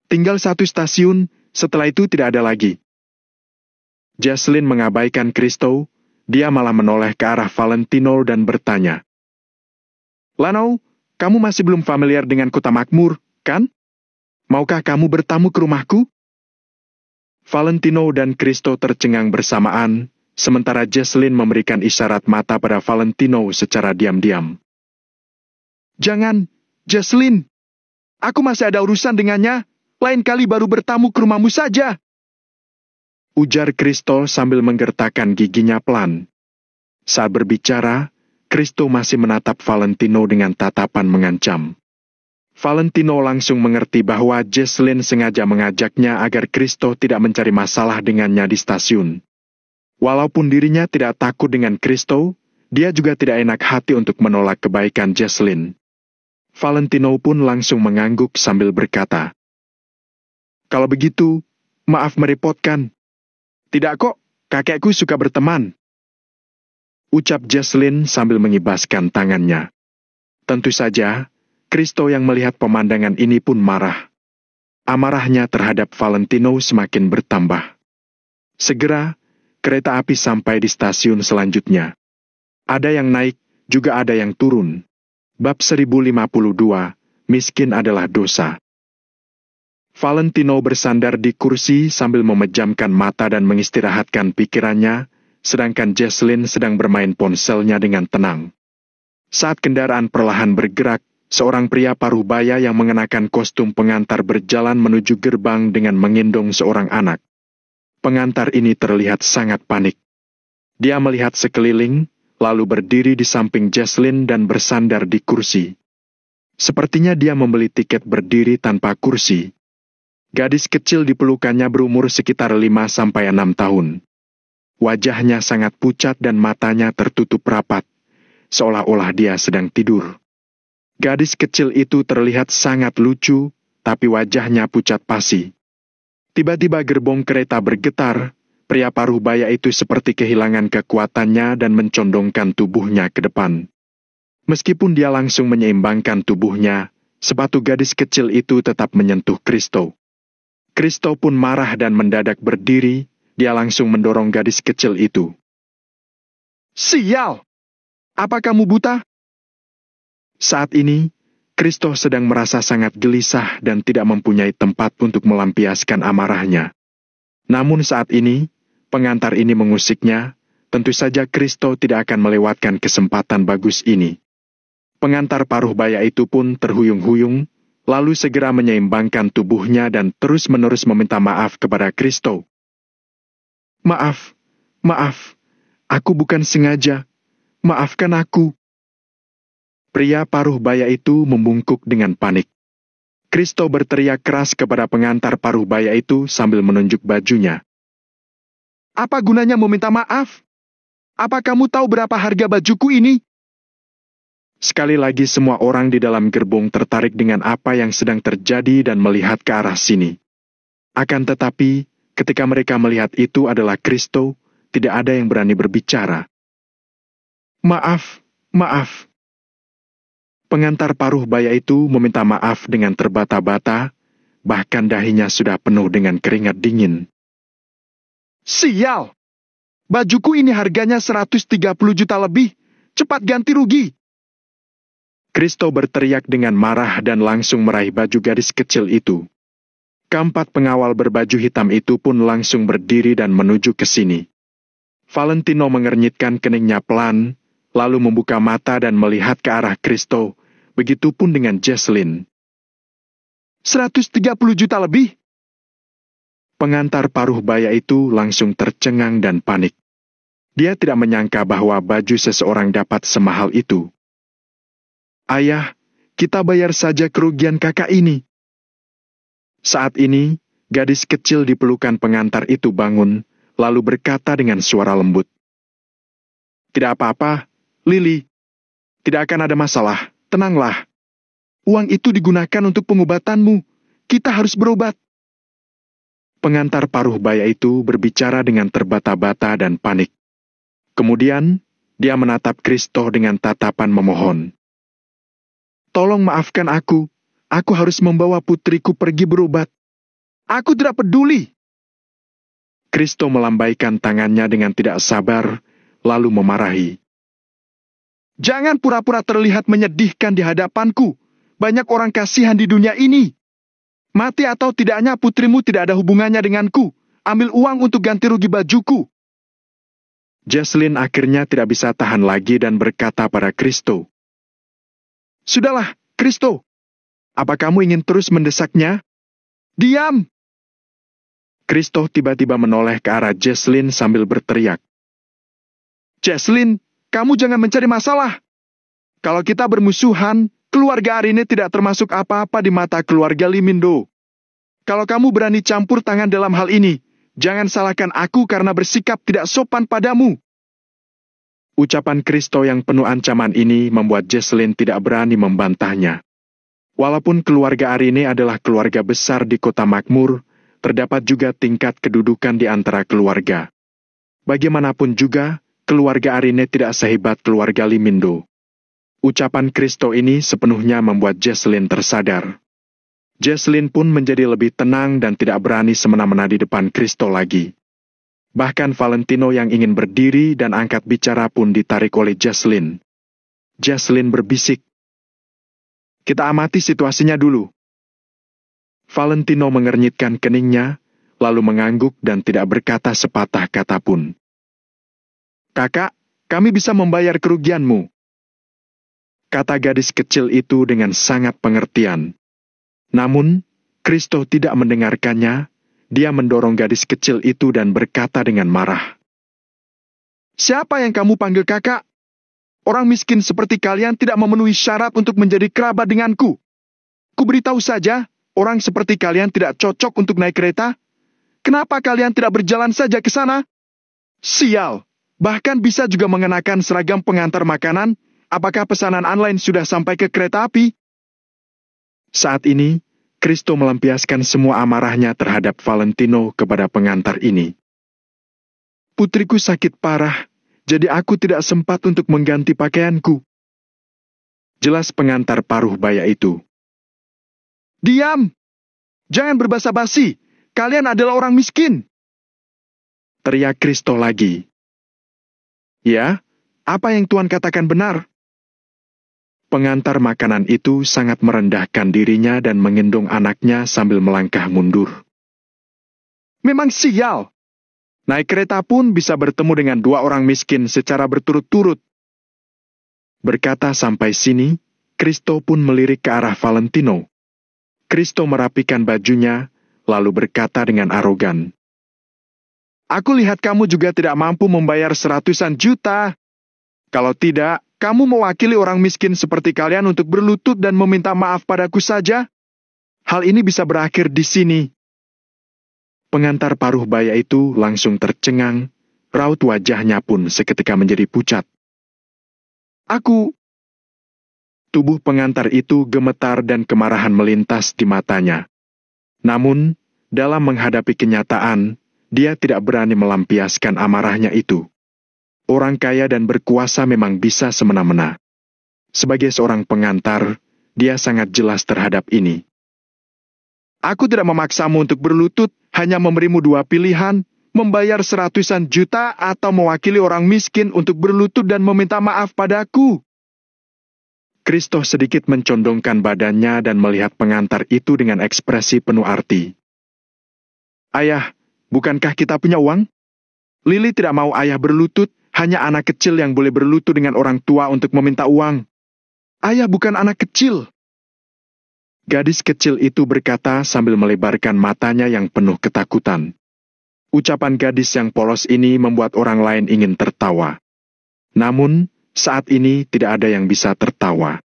Tinggal 1 stasiun, setelah itu tidak ada lagi. Jocelyn mengabaikan Kristo, dia malah menoleh ke arah Valentino dan bertanya. Lano, kamu masih belum familiar dengan Kota Makmur, kan? Maukah kamu bertamu ke rumahku? Valentino dan Kristo tercengang bersamaan, sementara Jocelyn memberikan isyarat mata pada Valentino secara diam-diam. Jangan, Jocelyn. Aku masih ada urusan dengannya, lain kali baru bertamu ke rumahmu saja. Ujar Kristo sambil menggertakkan giginya pelan. Saat berbicara, Kristo masih menatap Valentino dengan tatapan mengancam. Valentino langsung mengerti bahwa Jocelyn sengaja mengajaknya agar Kristo tidak mencari masalah dengannya di stasiun. Walaupun dirinya tidak takut dengan Kristo, dia juga tidak enak hati untuk menolak kebaikan Jocelyn. Valentino pun langsung mengangguk sambil berkata, Kalau begitu, maaf merepotkan. Tidak kok, kakekku suka berteman. Ucap Jocelyn sambil mengibaskan tangannya. Tentu saja, Kristo yang melihat pemandangan ini pun marah. Amarahnya terhadap Valentino semakin bertambah. Segera, kereta api sampai di stasiun selanjutnya. Ada yang naik, juga ada yang turun. Bab 1052, miskin adalah dosa. Valentino bersandar di kursi sambil memejamkan mata dan mengistirahatkan pikirannya, sedangkan Jocelyn sedang bermain ponselnya dengan tenang. Saat kendaraan perlahan bergerak, seorang pria paruh baya yang mengenakan kostum pengantar berjalan menuju gerbang dengan menggendong seorang anak. Pengantar ini terlihat sangat panik. Dia melihat sekeliling, lalu berdiri di samping Jocelyn dan bersandar di kursi. Sepertinya dia membeli tiket berdiri tanpa kursi. Gadis kecil di pelukannya berumur sekitar 5-6 tahun. Wajahnya sangat pucat dan matanya tertutup rapat, seolah-olah dia sedang tidur. Gadis kecil itu terlihat sangat lucu, tapi wajahnya pucat pasi. Tiba-tiba gerbong kereta bergetar, pria paruh baya itu seperti kehilangan kekuatannya dan mencondongkan tubuhnya ke depan. Meskipun dia langsung menyeimbangkan tubuhnya, sepatu gadis kecil itu tetap menyentuh Kristo. Kristo pun marah dan mendadak berdiri, dia langsung mendorong gadis kecil itu. Sial! Apa kamu buta? Saat ini, Kristo sedang merasa sangat gelisah dan tidak mempunyai tempat untuk melampiaskan amarahnya. Namun saat ini, pengantar ini mengusiknya, tentu saja Kristo tidak akan melewatkan kesempatan bagus ini. Pengantar paruh baya itu pun terhuyung-huyung, lalu segera menyeimbangkan tubuhnya dan terus-menerus meminta maaf kepada Kristo. Maaf, aku bukan sengaja, maafkan aku. Pria paruh baya itu membungkuk dengan panik. Kristo berteriak keras kepada pengantar paruh baya itu sambil menunjuk bajunya. Apa gunanya meminta maaf? Apa kamu tahu berapa harga bajuku ini? Sekali lagi semua orang di dalam gerbong tertarik dengan apa yang sedang terjadi dan melihat ke arah sini. Akan tetapi, ketika mereka melihat itu adalah Kristo, tidak ada yang berani berbicara. Maaf, maaf. Pengantar paruh baya itu meminta maaf dengan terbata-bata, bahkan dahinya sudah penuh dengan keringat dingin. Sial! Bajuku ini harganya 130 juta lebih. Cepat ganti rugi! Kristo berteriak dengan marah dan langsung meraih baju gadis kecil itu. Keempat pengawal berbaju hitam itu pun langsung berdiri dan menuju ke sini. Valentino mengernyitkan keningnya pelan, lalu membuka mata dan melihat ke arah Kristo, begitupun dengan Jesslyn. 130 juta lebih? Pengantar paruh baya itu langsung tercengang dan panik. Dia tidak menyangka bahwa baju seseorang dapat semahal itu. Ayah, kita bayar saja kerugian kakak ini. Saat ini, gadis kecil di pelukan pengantar itu bangun, lalu berkata dengan suara lembut. Tidak apa-apa, Lily. Tidak akan ada masalah, tenanglah. Uang itu digunakan untuk pengobatanmu. Kita harus berobat. Pengantar paruh baya itu berbicara dengan terbata-bata dan panik. Kemudian, dia menatap Kristo dengan tatapan memohon. Tolong maafkan aku. Aku harus membawa putriku pergi berobat. Aku tidak peduli. Kristo melambaikan tangannya dengan tidak sabar, lalu memarahi. Jangan pura-pura terlihat menyedihkan di hadapanku. Banyak orang kasihan di dunia ini. Mati atau tidaknya putrimu tidak ada hubungannya denganku. Ambil uang untuk ganti rugi bajuku. Jesslyn akhirnya tidak bisa tahan lagi dan berkata pada Kristo. Sudahlah, Kristo. Apa kamu ingin terus mendesaknya? Diam! Kristo tiba-tiba menoleh ke arah Jesslyn sambil berteriak. Jesslyn, kamu jangan mencari masalah. Kalau kita bermusuhan, keluarga Arine tidak termasuk apa-apa di mata keluarga Limindo. Kalau kamu berani campur tangan dalam hal ini, jangan salahkan aku karena bersikap tidak sopan padamu. Ucapan Kristo yang penuh ancaman ini membuat Jesslyn tidak berani membantahnya. Walaupun keluarga Arine adalah keluarga besar di kota makmur, terdapat juga tingkat kedudukan di antara keluarga. Bagaimanapun juga, keluarga Arine tidak sehebat keluarga Limindo. Ucapan Kristo ini sepenuhnya membuat Jesslyn tersadar. Jesslyn pun menjadi lebih tenang dan tidak berani semena-mena di depan Kristo lagi. Bahkan Valentino yang ingin berdiri dan angkat bicara pun ditarik oleh Jesslyn. Jesslyn berbisik. Kita amati situasinya dulu. Valentino mengernyitkan keningnya, lalu mengangguk dan tidak berkata sepatah kata pun. Kakak, kami bisa membayar kerugianmu. Kata gadis kecil itu dengan sangat pengertian. Namun, Kristo tidak mendengarkannya. Dia mendorong gadis kecil itu dan berkata dengan marah. Siapa yang kamu panggil kakak? Orang miskin seperti kalian tidak memenuhi syarat untuk menjadi kerabat denganku. Kuberitahu saja, orang seperti kalian tidak cocok untuk naik kereta. Kenapa kalian tidak berjalan saja ke sana? Sial, bahkan bisa juga mengenakan seragam pengantar makanan. Apakah pesanan online sudah sampai ke kereta api? Saat ini, Kristo melampiaskan semua amarahnya terhadap Valentino kepada pengantar ini. Putriku sakit parah, jadi aku tidak sempat untuk mengganti pakaianku. Jelas pengantar paruh baya itu. Diam! Jangan berbasa-basi, kalian adalah orang miskin. Teriak Kristo lagi. Ya, apa yang Tuhan katakan benar? Pengantar makanan itu sangat merendahkan dirinya dan menggendong anaknya sambil melangkah mundur. Memang sial. Naik kereta pun bisa bertemu dengan dua orang miskin secara berturut-turut. Berkata sampai sini, Kristo pun melirik ke arah Valentino. Kristo merapikan bajunya, lalu berkata dengan arogan. Aku lihat kamu juga tidak mampu membayar 100-an juta. Kalau tidak, kamu mewakili orang miskin seperti kalian untuk berlutut dan meminta maaf padaku saja? Hal ini bisa berakhir di sini. Pengantar paruh baya itu langsung tercengang, raut wajahnya pun seketika menjadi pucat. Tubuh pengantar itu gemetar dan kemarahan melintas di matanya. Namun, dalam menghadapi kenyataan, dia tidak berani melampiaskan amarahnya itu. Orang kaya dan berkuasa memang bisa semena-mena. Sebagai seorang pengantar, dia sangat jelas terhadap ini. Aku tidak memaksamu untuk berlutut, hanya memberimu dua pilihan, membayar 100-an juta atau mewakili orang miskin untuk berlutut dan meminta maaf padaku. Kristo sedikit mencondongkan badannya dan melihat pengantar itu dengan ekspresi penuh arti. Ayah, bukankah kita punya uang? Lili tidak mau ayah berlutut, hanya anak kecil yang boleh berlutut dengan orang tua untuk meminta uang. Ayah bukan anak kecil. Gadis kecil itu berkata sambil melebarkan matanya yang penuh ketakutan. Ucapan gadis yang polos ini membuat orang lain ingin tertawa. Namun, saat ini tidak ada yang bisa tertawa.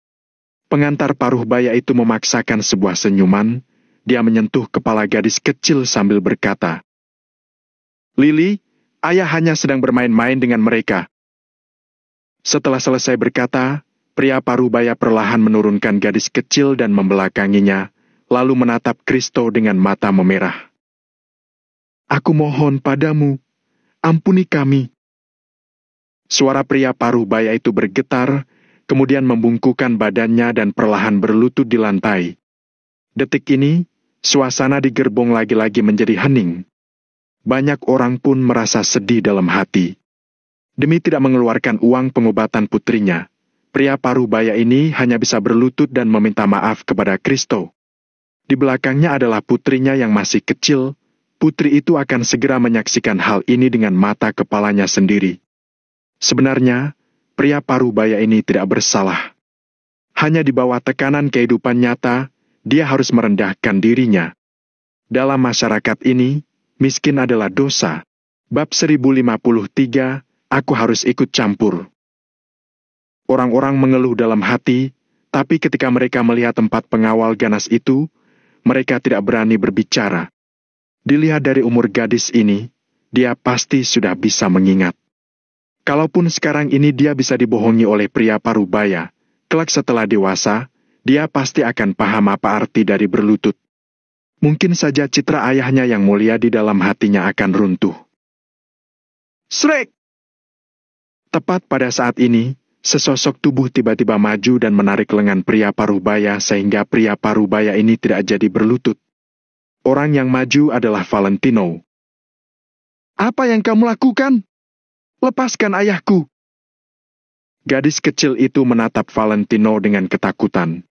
Pengantar paruh baya itu memaksakan sebuah senyuman. Dia menyentuh kepala gadis kecil sambil berkata, Lili, ayah hanya sedang bermain-main dengan mereka. Setelah selesai berkata, pria paruh baya perlahan menurunkan gadis kecil dan membelakanginya, lalu menatap Kristo dengan mata memerah. Aku mohon padamu, ampuni kami. Suara pria paruh baya itu bergetar, kemudian membungkukkan badannya dan perlahan berlutut di lantai. Detik ini, suasana di gerbong lagi-lagi menjadi hening. Banyak orang pun merasa sedih dalam hati. Demi tidak mengeluarkan uang pengobatan putrinya, pria paruh baya ini hanya bisa berlutut dan meminta maaf kepada Kristo. Di belakangnya adalah putrinya yang masih kecil. Putri itu akan segera menyaksikan hal ini dengan mata kepalanya sendiri. Sebenarnya, pria paruh baya ini tidak bersalah. Hanya di bawah tekanan kehidupan nyata, dia harus merendahkan dirinya. Dalam masyarakat ini, miskin adalah dosa. Bab 1053, aku harus ikut campur. Orang-orang mengeluh dalam hati, tapi ketika mereka melihat tempat pengawal ganas itu, mereka tidak berani berbicara. Dilihat dari umur gadis ini, dia pasti sudah bisa mengingat. Kalaupun sekarang ini dia bisa dibohongi oleh pria paruh baya, kelak setelah dewasa, dia pasti akan paham apa arti dari berlutut. Mungkin saja citra ayahnya yang mulia di dalam hatinya akan runtuh. Srek! Tepat pada saat ini, sesosok tubuh tiba-tiba maju dan menarik lengan pria paruh baya sehingga pria paruh baya ini tidak jadi berlutut. Orang yang maju adalah Valentino. Apa yang kamu lakukan? Lepaskan ayahku. Gadis kecil itu menatap Valentino dengan ketakutan.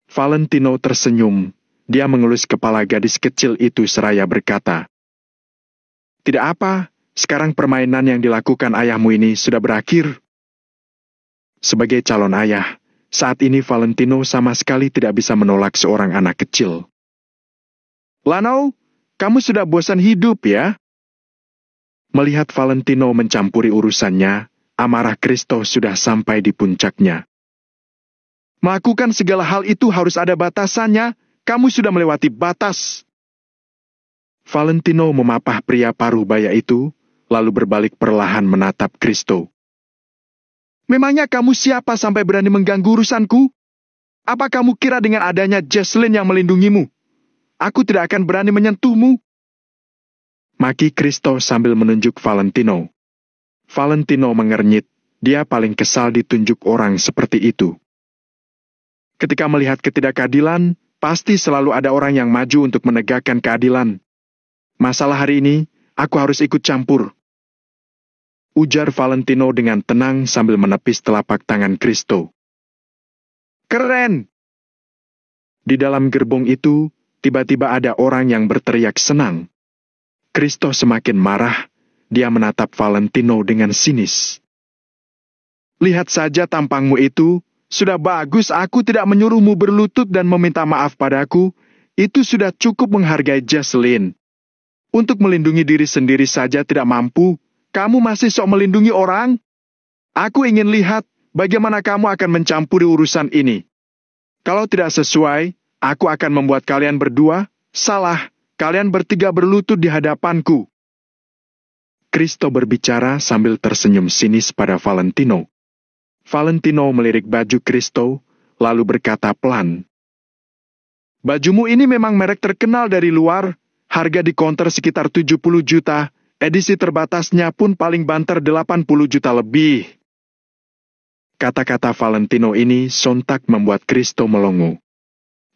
Valentino tersenyum. Dia mengelus kepala gadis kecil itu seraya berkata, Tidak apa, sekarang permainan yang dilakukan ayahmu ini sudah berakhir. Sebagai calon ayah, saat ini Valentino sama sekali tidak bisa menolak seorang anak kecil. Lanau, kamu sudah bosan hidup ya? Melihat Valentino mencampuri urusannya, amarah Kristo sudah sampai di puncaknya. Melakukan segala hal itu harus ada batasannya, kamu sudah melewati batas. Valentino memapah pria paruh baya itu, lalu berbalik perlahan menatap Kristo. Memangnya kamu siapa sampai berani mengganggu urusanku? Apa kamu kira dengan adanya Jesslyn yang melindungimu, aku tidak akan berani menyentuhmu? Maki Kristo sambil menunjuk Valentino. Valentino mengernyit, dia paling kesal ditunjuk orang seperti itu. Ketika melihat ketidakadilan, pasti selalu ada orang yang maju untuk menegakkan keadilan. Masalah hari ini, aku harus ikut campur. Ujar Valentino dengan tenang sambil menepis telapak tangan Kristo. Keren! Di dalam gerbong itu, tiba-tiba ada orang yang berteriak senang. Kristo semakin marah, dia menatap Valentino dengan sinis. Lihat saja tampangmu itu, sudah bagus aku tidak menyuruhmu berlutut dan meminta maaf padaku, itu sudah cukup menghargai Jesslyn. Untuk melindungi diri sendiri saja tidak mampu, kamu masih sok melindungi orang? Aku ingin lihat bagaimana kamu akan mencampuri urusan ini. Kalau tidak sesuai, aku akan membuat kalian berdua salah. Kalian bertiga berlutut di hadapanku. Kristo berbicara sambil tersenyum sinis pada Valentino. Valentino melirik baju Kristo, lalu berkata pelan, "Bajumu ini memang merek terkenal dari luar, harga di counter sekitar 70 juta, edisi terbatasnya pun paling banter 80 juta lebih." Kata-kata Valentino ini sontak membuat Kristo melongo.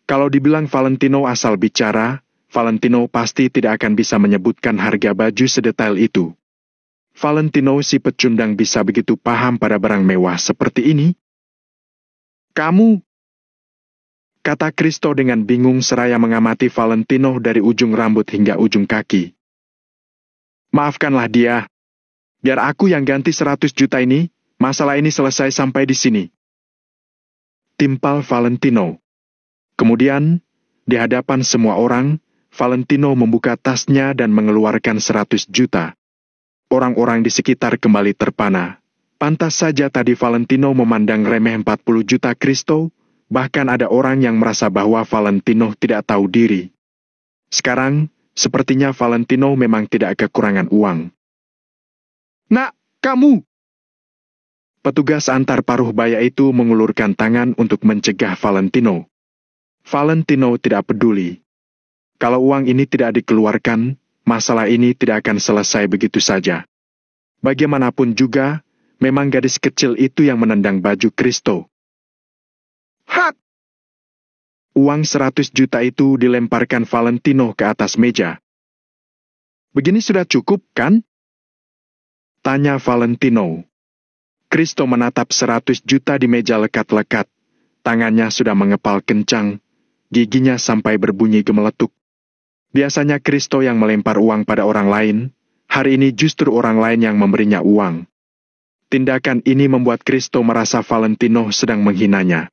Kalau dibilang Valentino asal bicara, Valentino pasti tidak akan bisa menyebutkan harga baju sedetail itu. Valentino si pecundang bisa begitu paham pada barang mewah seperti ini? "Kamu," kata Kristo dengan bingung seraya mengamati Valentino dari ujung rambut hingga ujung kaki. "Maafkanlah dia. Biar aku yang ganti 100 juta ini, masalah ini selesai sampai di sini," timpal Valentino. Kemudian, di hadapan semua orang, Valentino membuka tasnya dan mengeluarkan 100 juta. Orang-orang di sekitar kembali terpana. Pantas saja tadi Valentino memandang remeh 40 juta Kristo, bahkan ada orang yang merasa bahwa Valentino tidak tahu diri. Sekarang, sepertinya Valentino memang tidak kekurangan uang. "Nak, kamu!" Petugas antar paruh baya itu mengulurkan tangan untuk mencegah Valentino. Valentino tidak peduli. Kalau uang ini tidak dikeluarkan, masalah ini tidak akan selesai begitu saja. Bagaimanapun juga, memang gadis kecil itu yang menendang baju Kristo. "Hak!" Uang 100 juta itu dilemparkan Valentino ke atas meja. "Begini sudah cukup, kan?" tanya Valentino. Kristo menatap 100 juta di meja lekat-lekat. Tangannya sudah mengepal kencang, giginya sampai berbunyi gemeletuk. Biasanya Kristo yang melempar uang pada orang lain, hari ini justru orang lain yang memberinya uang. Tindakan ini membuat Kristo merasa Valentino sedang menghinanya.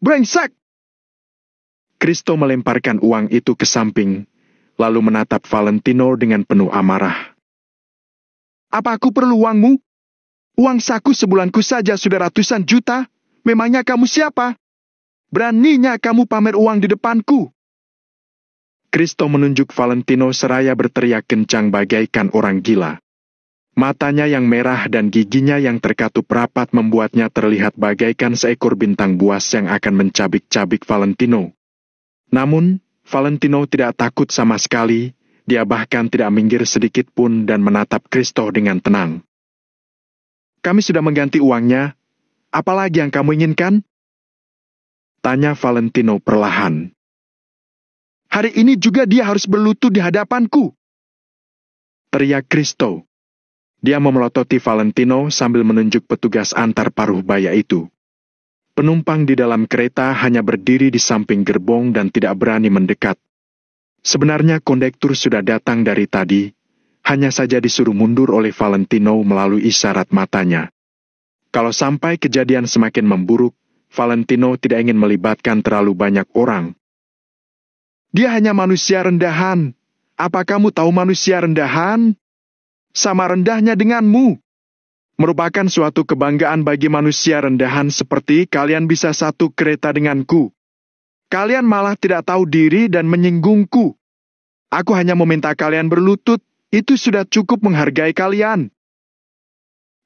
"Brengsek!" Kristo melemparkan uang itu ke samping, lalu menatap Valentino dengan penuh amarah. "Apa aku perlu uangmu? Uang saku sebulanku saja sudah ratusan juta. Memangnya kamu siapa? Beraninya kamu pamer uang di depanku?" Kristo menunjuk Valentino seraya berteriak kencang bagaikan orang gila. Matanya yang merah dan giginya yang terkatup rapat membuatnya terlihat bagaikan seekor bintang buas yang akan mencabik-cabik Valentino. Namun, Valentino tidak takut sama sekali, dia bahkan tidak minggir sedikit pun dan menatap Kristo dengan tenang. "Kami sudah mengganti uangnya, apalagi yang kamu inginkan?" tanya Valentino perlahan. "Hari ini juga dia harus berlutut di hadapanku," teriak Kristo. Dia memelototi Valentino sambil menunjuk petugas antar paruh baya itu. Penumpang di dalam kereta hanya berdiri di samping gerbong dan tidak berani mendekat. Sebenarnya kondektur sudah datang dari tadi, hanya saja disuruh mundur oleh Valentino melalui isyarat matanya. Kalau sampai kejadian semakin memburuk, Valentino tidak ingin melibatkan terlalu banyak orang. "Dia hanya manusia rendahan. Apa kamu tahu manusia rendahan? Sama rendahnya denganmu. Merupakan suatu kebanggaan bagi manusia rendahan seperti kalian bisa satu kereta denganku. Kalian malah tidak tahu diri dan menyinggungku. Aku hanya meminta kalian berlutut, itu sudah cukup menghargai kalian."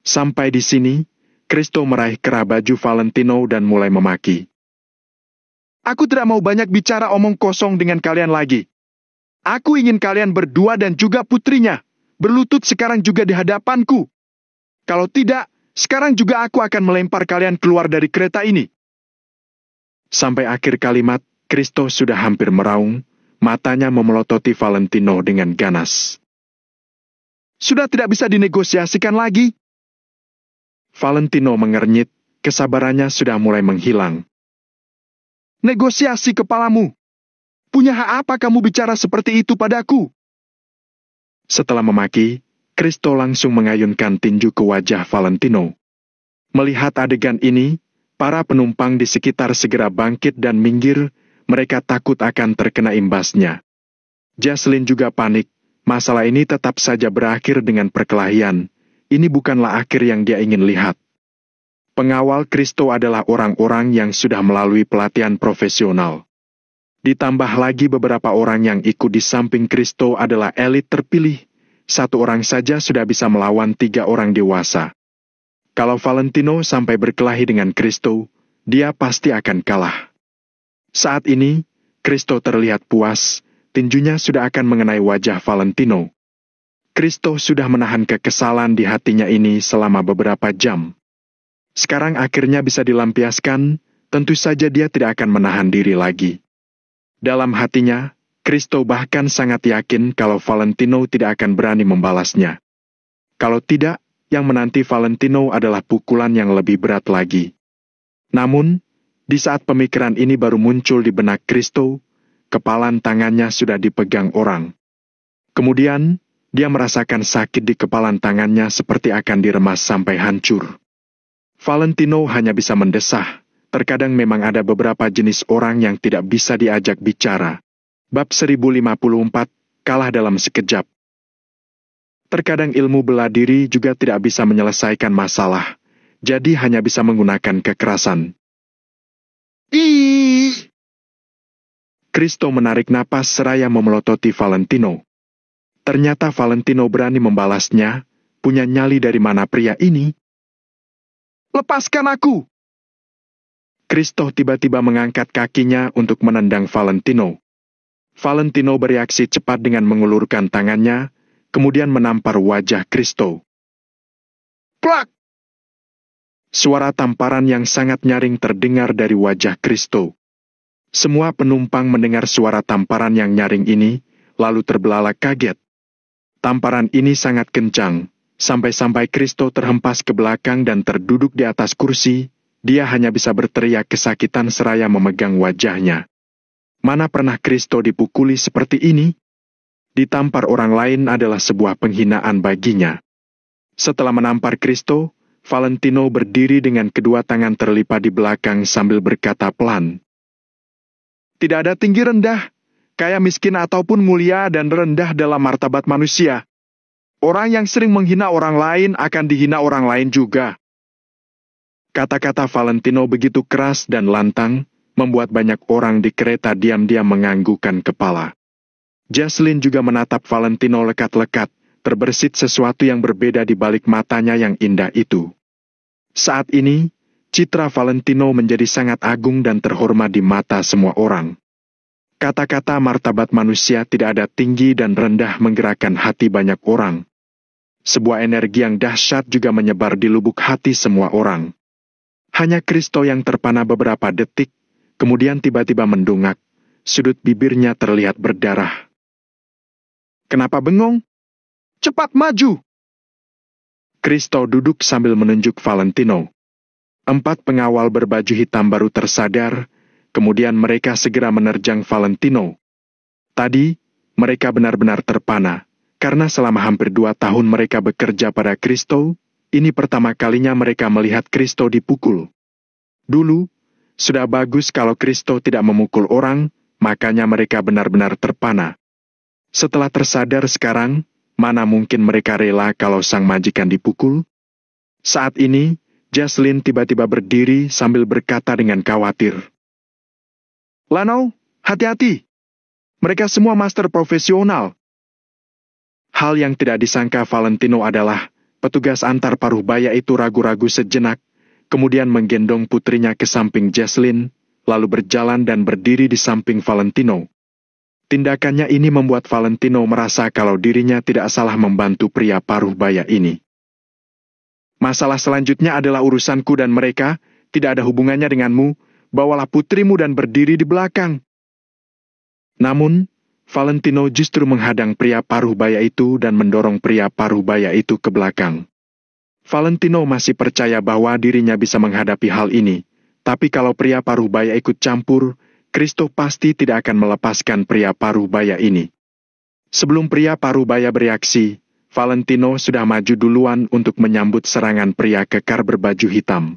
Sampai di sini, Kristo meraih kerah baju Valentino dan mulai memaki. "Aku tidak mau banyak bicara omong kosong dengan kalian lagi. Aku ingin kalian berdua dan juga putrinya berlutut sekarang juga di hadapanku. Kalau tidak, sekarang juga aku akan melempar kalian keluar dari kereta ini." Sampai akhir kalimat, Kristo sudah hampir meraung, matanya memelototi Valentino dengan ganas. "Sudah tidak bisa dinegosiasikan lagi?" Valentino mengernyit, kesabarannya sudah mulai menghilang. "Negosiasi kepalamu. Punya hak apa kamu bicara seperti itu padaku?" Setelah memaki, Kristo langsung mengayunkan tinju ke wajah Valentino. Melihat adegan ini, para penumpang di sekitar segera bangkit dan minggir, mereka takut akan terkena imbasnya. Jaslyn juga panik, masalah ini tetap saja berakhir dengan perkelahian. Ini bukanlah akhir yang dia ingin lihat. Pengawal Kristo adalah orang-orang yang sudah melalui pelatihan profesional. Ditambah lagi beberapa orang yang ikut di samping Kristo adalah elit terpilih. Satu orang saja sudah bisa melawan 3 orang dewasa. Kalau Valentino sampai berkelahi dengan Kristo, dia pasti akan kalah. Saat ini, Kristo terlihat puas, tinjunya sudah akan mengenai wajah Valentino. Kristo sudah menahan kekesalan di hatinya ini selama beberapa jam. Sekarang akhirnya bisa dilampiaskan, tentu saja dia tidak akan menahan diri lagi. Dalam hatinya, Kristo bahkan sangat yakin kalau Valentino tidak akan berani membalasnya. Kalau tidak, yang menanti Valentino adalah pukulan yang lebih berat lagi. Namun, di saat pemikiran ini baru muncul di benak Kristo, kepalan tangannya sudah dipegang orang. Kemudian, dia merasakan sakit di kepalan tangannya seperti akan diremas sampai hancur. Valentino hanya bisa mendesah. Terkadang memang ada beberapa jenis orang yang tidak bisa diajak bicara. Bab 1054, kalah dalam sekejap. Terkadang ilmu bela diri juga tidak bisa menyelesaikan masalah, jadi hanya bisa menggunakan kekerasan. Kristo menarik napas seraya memelototi Valentino. Ternyata Valentino berani membalasnya, punya nyali dari mana pria ini? Lepaskan aku! Kristo tiba-tiba mengangkat kakinya untuk menendang Valentino. Valentino bereaksi cepat dengan mengulurkan tangannya, kemudian menampar wajah Kristo. Plak! Suara tamparan yang sangat nyaring terdengar dari wajah Kristo. Semua penumpang mendengar suara tamparan yang nyaring ini, lalu terbelalak kaget. Tamparan ini sangat kencang, sampai-sampai Kristo terhempas ke belakang dan terduduk di atas kursi. Dia hanya bisa berteriak kesakitan seraya memegang wajahnya. Mana pernah Kristo dipukuli seperti ini? Ditampar orang lain adalah sebuah penghinaan baginya. Setelah menampar Kristo, Valentino berdiri dengan kedua tangan terlipat di belakang sambil berkata pelan. Tidak ada tinggi rendah, kaya miskin ataupun mulia dan rendah dalam martabat manusia. Orang yang sering menghina orang lain akan dihina orang lain juga. Kata-kata Valentino begitu keras dan lantang, membuat banyak orang di kereta diam-diam menganggukkan kepala. Jocelyn juga menatap Valentino lekat-lekat, terbersit sesuatu yang berbeda di balik matanya yang indah itu. Saat ini, citra Valentino menjadi sangat agung dan terhormat di mata semua orang. Kata-kata martabat manusia tidak ada tinggi dan rendah menggerakkan hati banyak orang. Sebuah energi yang dahsyat juga menyebar di lubuk hati semua orang. Hanya Kristo yang terpana beberapa detik, kemudian tiba-tiba mendongak, sudut bibirnya terlihat berdarah. Kenapa bengong? Cepat maju! Kristo duduk sambil menunjuk Valentino. 4 pengawal berbaju hitam baru tersadar, kemudian mereka segera menerjang Valentino. Tadi, mereka benar-benar terpana, karena selama hampir 2 tahun mereka bekerja pada Kristo. Ini pertama kalinya mereka melihat Kristo dipukul. Dulu, sudah bagus kalau Kristo tidak memukul orang, makanya mereka benar-benar terpana. Setelah tersadar sekarang, mana mungkin mereka rela kalau sang majikan dipukul? Saat ini, Jocelyn tiba-tiba berdiri sambil berkata dengan khawatir. Lano, hati-hati! Mereka semua master profesional. Hal yang tidak disangka Valentino adalah, petugas antar paruh baya itu ragu-ragu sejenak, kemudian menggendong putrinya ke samping Jocelyn, lalu berjalan dan berdiri di samping Valentino. Tindakannya ini membuat Valentino merasa kalau dirinya tidak salah membantu pria paruh baya ini. Masalah selanjutnya adalah urusanku dan mereka, tidak ada hubungannya denganmu, bawalah putrimu dan berdiri di belakang. Namun, Valentino justru menghadang pria paruh baya itu dan mendorong pria paruh baya itu ke belakang. Valentino masih percaya bahwa dirinya bisa menghadapi hal ini, tapi kalau pria paruh baya ikut campur, Kristo pasti tidak akan melepaskan pria paruh baya ini. Sebelum pria paruh baya bereaksi, Valentino sudah maju duluan untuk menyambut serangan pria kekar berbaju hitam.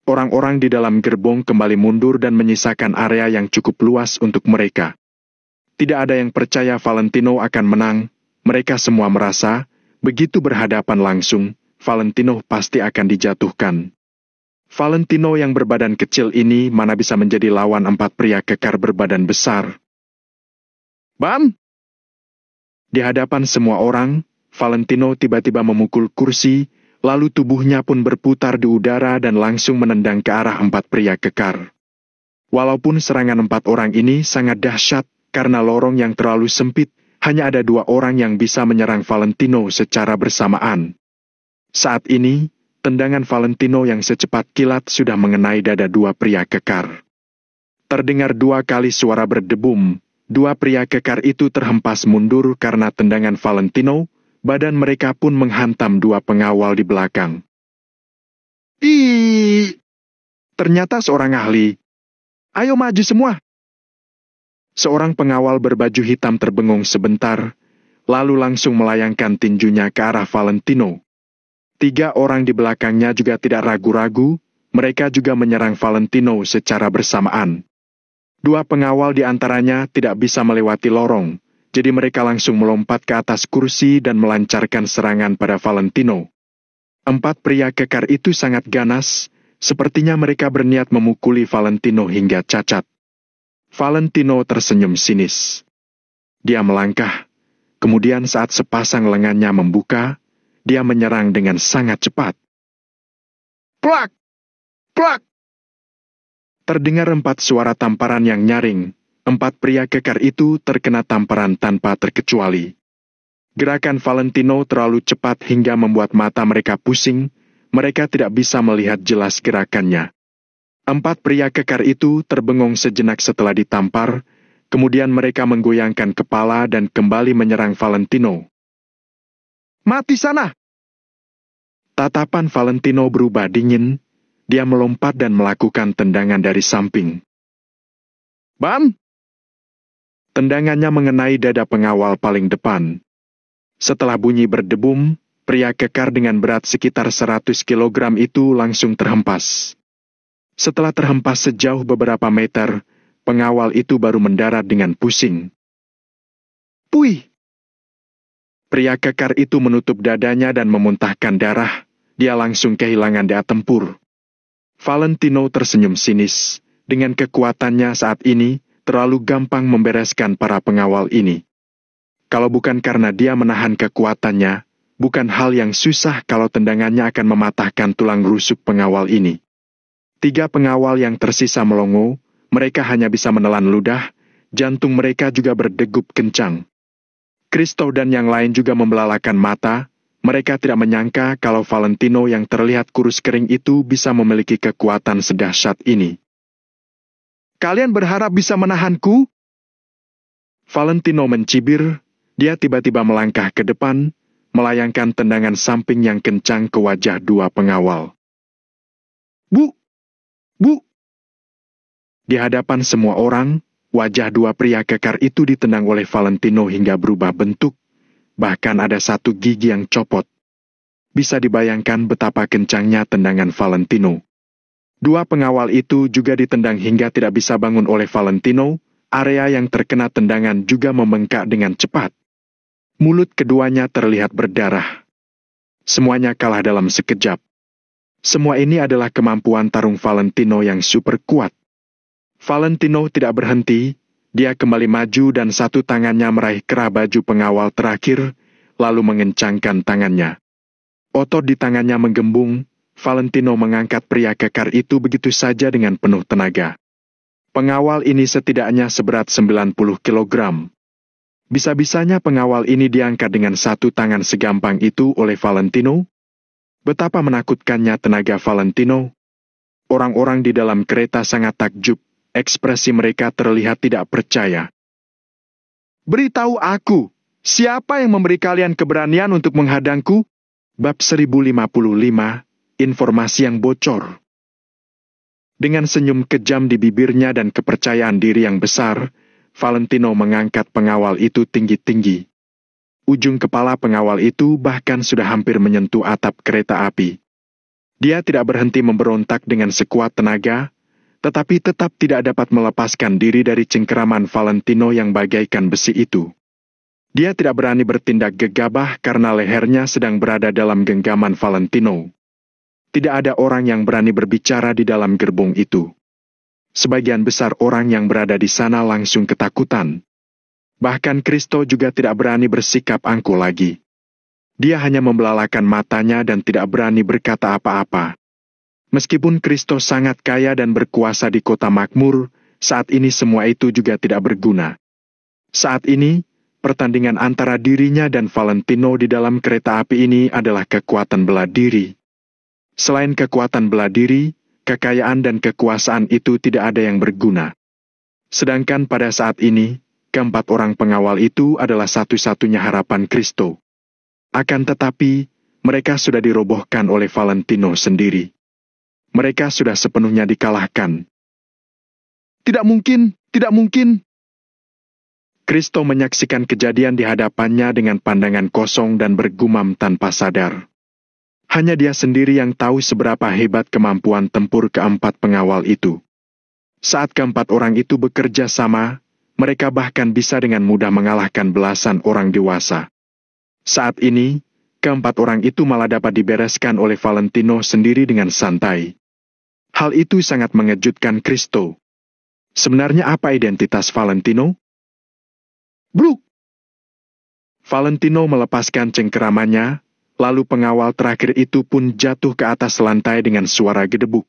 Orang-orang di dalam gerbong kembali mundur dan menyisakan area yang cukup luas untuk mereka. Tidak ada yang percaya Valentino akan menang, mereka semua merasa, begitu berhadapan langsung, Valentino pasti akan dijatuhkan. Valentino yang berbadan kecil ini mana bisa menjadi lawan 4 pria kekar berbadan besar. Bam! Di hadapan semua orang, Valentino tiba-tiba memukul kursi, lalu tubuhnya pun berputar di udara dan langsung menendang ke arah 4 pria kekar. Walaupun serangan 4 orang ini sangat dahsyat, karena lorong yang terlalu sempit, hanya ada 2 orang yang bisa menyerang Valentino secara bersamaan. Saat ini, tendangan Valentino yang secepat kilat sudah mengenai dada 2 pria kekar. Terdengar 2 kali suara berdebum, 2 pria kekar itu terhempas mundur karena tendangan Valentino. Badan mereka pun menghantam 2 pengawal di belakang. Ih! Ternyata seorang ahli. Ayo maju semua! Seorang pengawal berbaju hitam terbengung sebentar, lalu langsung melayangkan tinjunya ke arah Valentino. 3 orang di belakangnya juga tidak ragu-ragu, mereka juga menyerang Valentino secara bersamaan. 2 pengawal di antaranya tidak bisa melewati lorong, jadi mereka langsung melompat ke atas kursi dan melancarkan serangan pada Valentino. 4 pria kekar itu sangat ganas, sepertinya mereka berniat memukuli Valentino hingga cacat. Valentino tersenyum sinis. Dia melangkah, kemudian saat sepasang lengannya membuka, dia menyerang dengan sangat cepat. Plak! Plak! Terdengar 4 suara tamparan yang nyaring. 4 pria kekar itu terkena tamparan tanpa terkecuali. Gerakan Valentino terlalu cepat hingga membuat mata mereka pusing, mereka tidak bisa melihat jelas gerakannya. 4 pria kekar itu terbengung sejenak setelah ditampar, kemudian mereka menggoyangkan kepala dan kembali menyerang Valentino. Mati sana! Tatapan Valentino berubah dingin, dia melompat dan melakukan tendangan dari samping. Bam! Tendangannya mengenai dada pengawal paling depan. Setelah bunyi berdebum, pria kekar dengan berat sekitar 100 kg itu langsung terhempas. Setelah terhempas sejauh beberapa meter, pengawal itu baru mendarat dengan pusing. Puih! Pria kekar itu menutup dadanya dan memuntahkan darah, dia langsung kehilangan daya tempur. Valentino tersenyum sinis, dengan kekuatannya saat ini, terlalu gampang membereskan para pengawal ini. Kalau bukan karena dia menahan kekuatannya, bukan hal yang susah kalau tendangannya akan mematahkan tulang rusuk pengawal ini. 3 pengawal yang tersisa melongo, mereka hanya bisa menelan ludah, jantung mereka juga berdegup kencang. Kristo dan yang lain juga membelalakan mata, mereka tidak menyangka kalau Valentino yang terlihat kurus kering itu bisa memiliki kekuatan sedahsyat ini. Kalian berharap bisa menahanku? Valentino mencibir, dia tiba-tiba melangkah ke depan, melayangkan tendangan samping yang kencang ke wajah 2 pengawal. Bu! Bu! Di hadapan semua orang, wajah 2 pria kekar itu ditendang oleh Valentino hingga berubah bentuk, bahkan ada 1 gigi yang copot. Bisa dibayangkan betapa kencangnya tendangan Valentino. 2 pengawal itu juga ditendang hingga tidak bisa bangun oleh Valentino, area yang terkena tendangan juga membengkak dengan cepat. Mulut keduanya terlihat berdarah. Semuanya kalah dalam sekejap. Semua ini adalah kemampuan tarung Valentino yang super kuat. Valentino tidak berhenti, dia kembali maju dan 1 tangannya meraih kerah baju pengawal terakhir, lalu mengencangkan tangannya. Otot di tangannya menggembung, Valentino mengangkat pria kekar itu begitu saja dengan penuh tenaga. Pengawal ini setidaknya seberat 90 kg. Bisa-bisanya pengawal ini diangkat dengan 1 tangan segampang itu oleh Valentino? Betapa menakutkannya tenaga Valentino. Orang-orang di dalam kereta sangat takjub, ekspresi mereka terlihat tidak percaya. Beritahu aku, siapa yang memberi kalian keberanian untuk menghadangku? Bab 1055. Informasi yang bocor. Dengan senyum kejam di bibirnya dan kepercayaan diri yang besar, Valentino mengangkat pengawal itu tinggi-tinggi. Ujung kepala pengawal itu bahkan sudah hampir menyentuh atap kereta api. Dia tidak berhenti memberontak dengan sekuat tenaga, tetapi tetap tidak dapat melepaskan diri dari cengkeraman Valentino yang bagaikan besi itu. Dia tidak berani bertindak gegabah karena lehernya sedang berada dalam genggaman Valentino. Tidak ada orang yang berani berbicara di dalam gerbong itu. Sebagian besar orang yang berada di sana langsung ketakutan. Bahkan Kristo juga tidak berani bersikap angkuh lagi. Dia hanya membelalakan matanya dan tidak berani berkata apa-apa. Meskipun Kristo sangat kaya dan berkuasa di kota makmur, saat ini semua itu juga tidak berguna. Saat ini, pertandingan antara dirinya dan Valentino di dalam kereta api ini adalah kekuatan bela diri. Selain kekuatan bela diri, kekayaan dan kekuasaan itu tidak ada yang berguna. Sedangkan pada saat ini, keempat orang pengawal itu adalah satu-satunya harapan Kristo. Akan tetapi, mereka sudah dirobohkan oleh Valentino sendiri. Mereka sudah sepenuhnya dikalahkan. Tidak mungkin, tidak mungkin. Kristo menyaksikan kejadian di hadapannya dengan pandangan kosong dan bergumam tanpa sadar. Hanya dia sendiri yang tahu seberapa hebat kemampuan tempur keempat pengawal itu. Saat keempat orang itu bekerja sama, mereka bahkan bisa dengan mudah mengalahkan belasan orang dewasa. Saat ini, keempat orang itu malah dapat dibereskan oleh Valentino sendiri dengan santai. Hal itu sangat mengejutkan Kristo. Sebenarnya apa identitas Valentino? Bluk! Valentino melepaskan cengkeramannya, lalu pengawal terakhir itu pun jatuh ke atas lantai dengan suara gedebuk.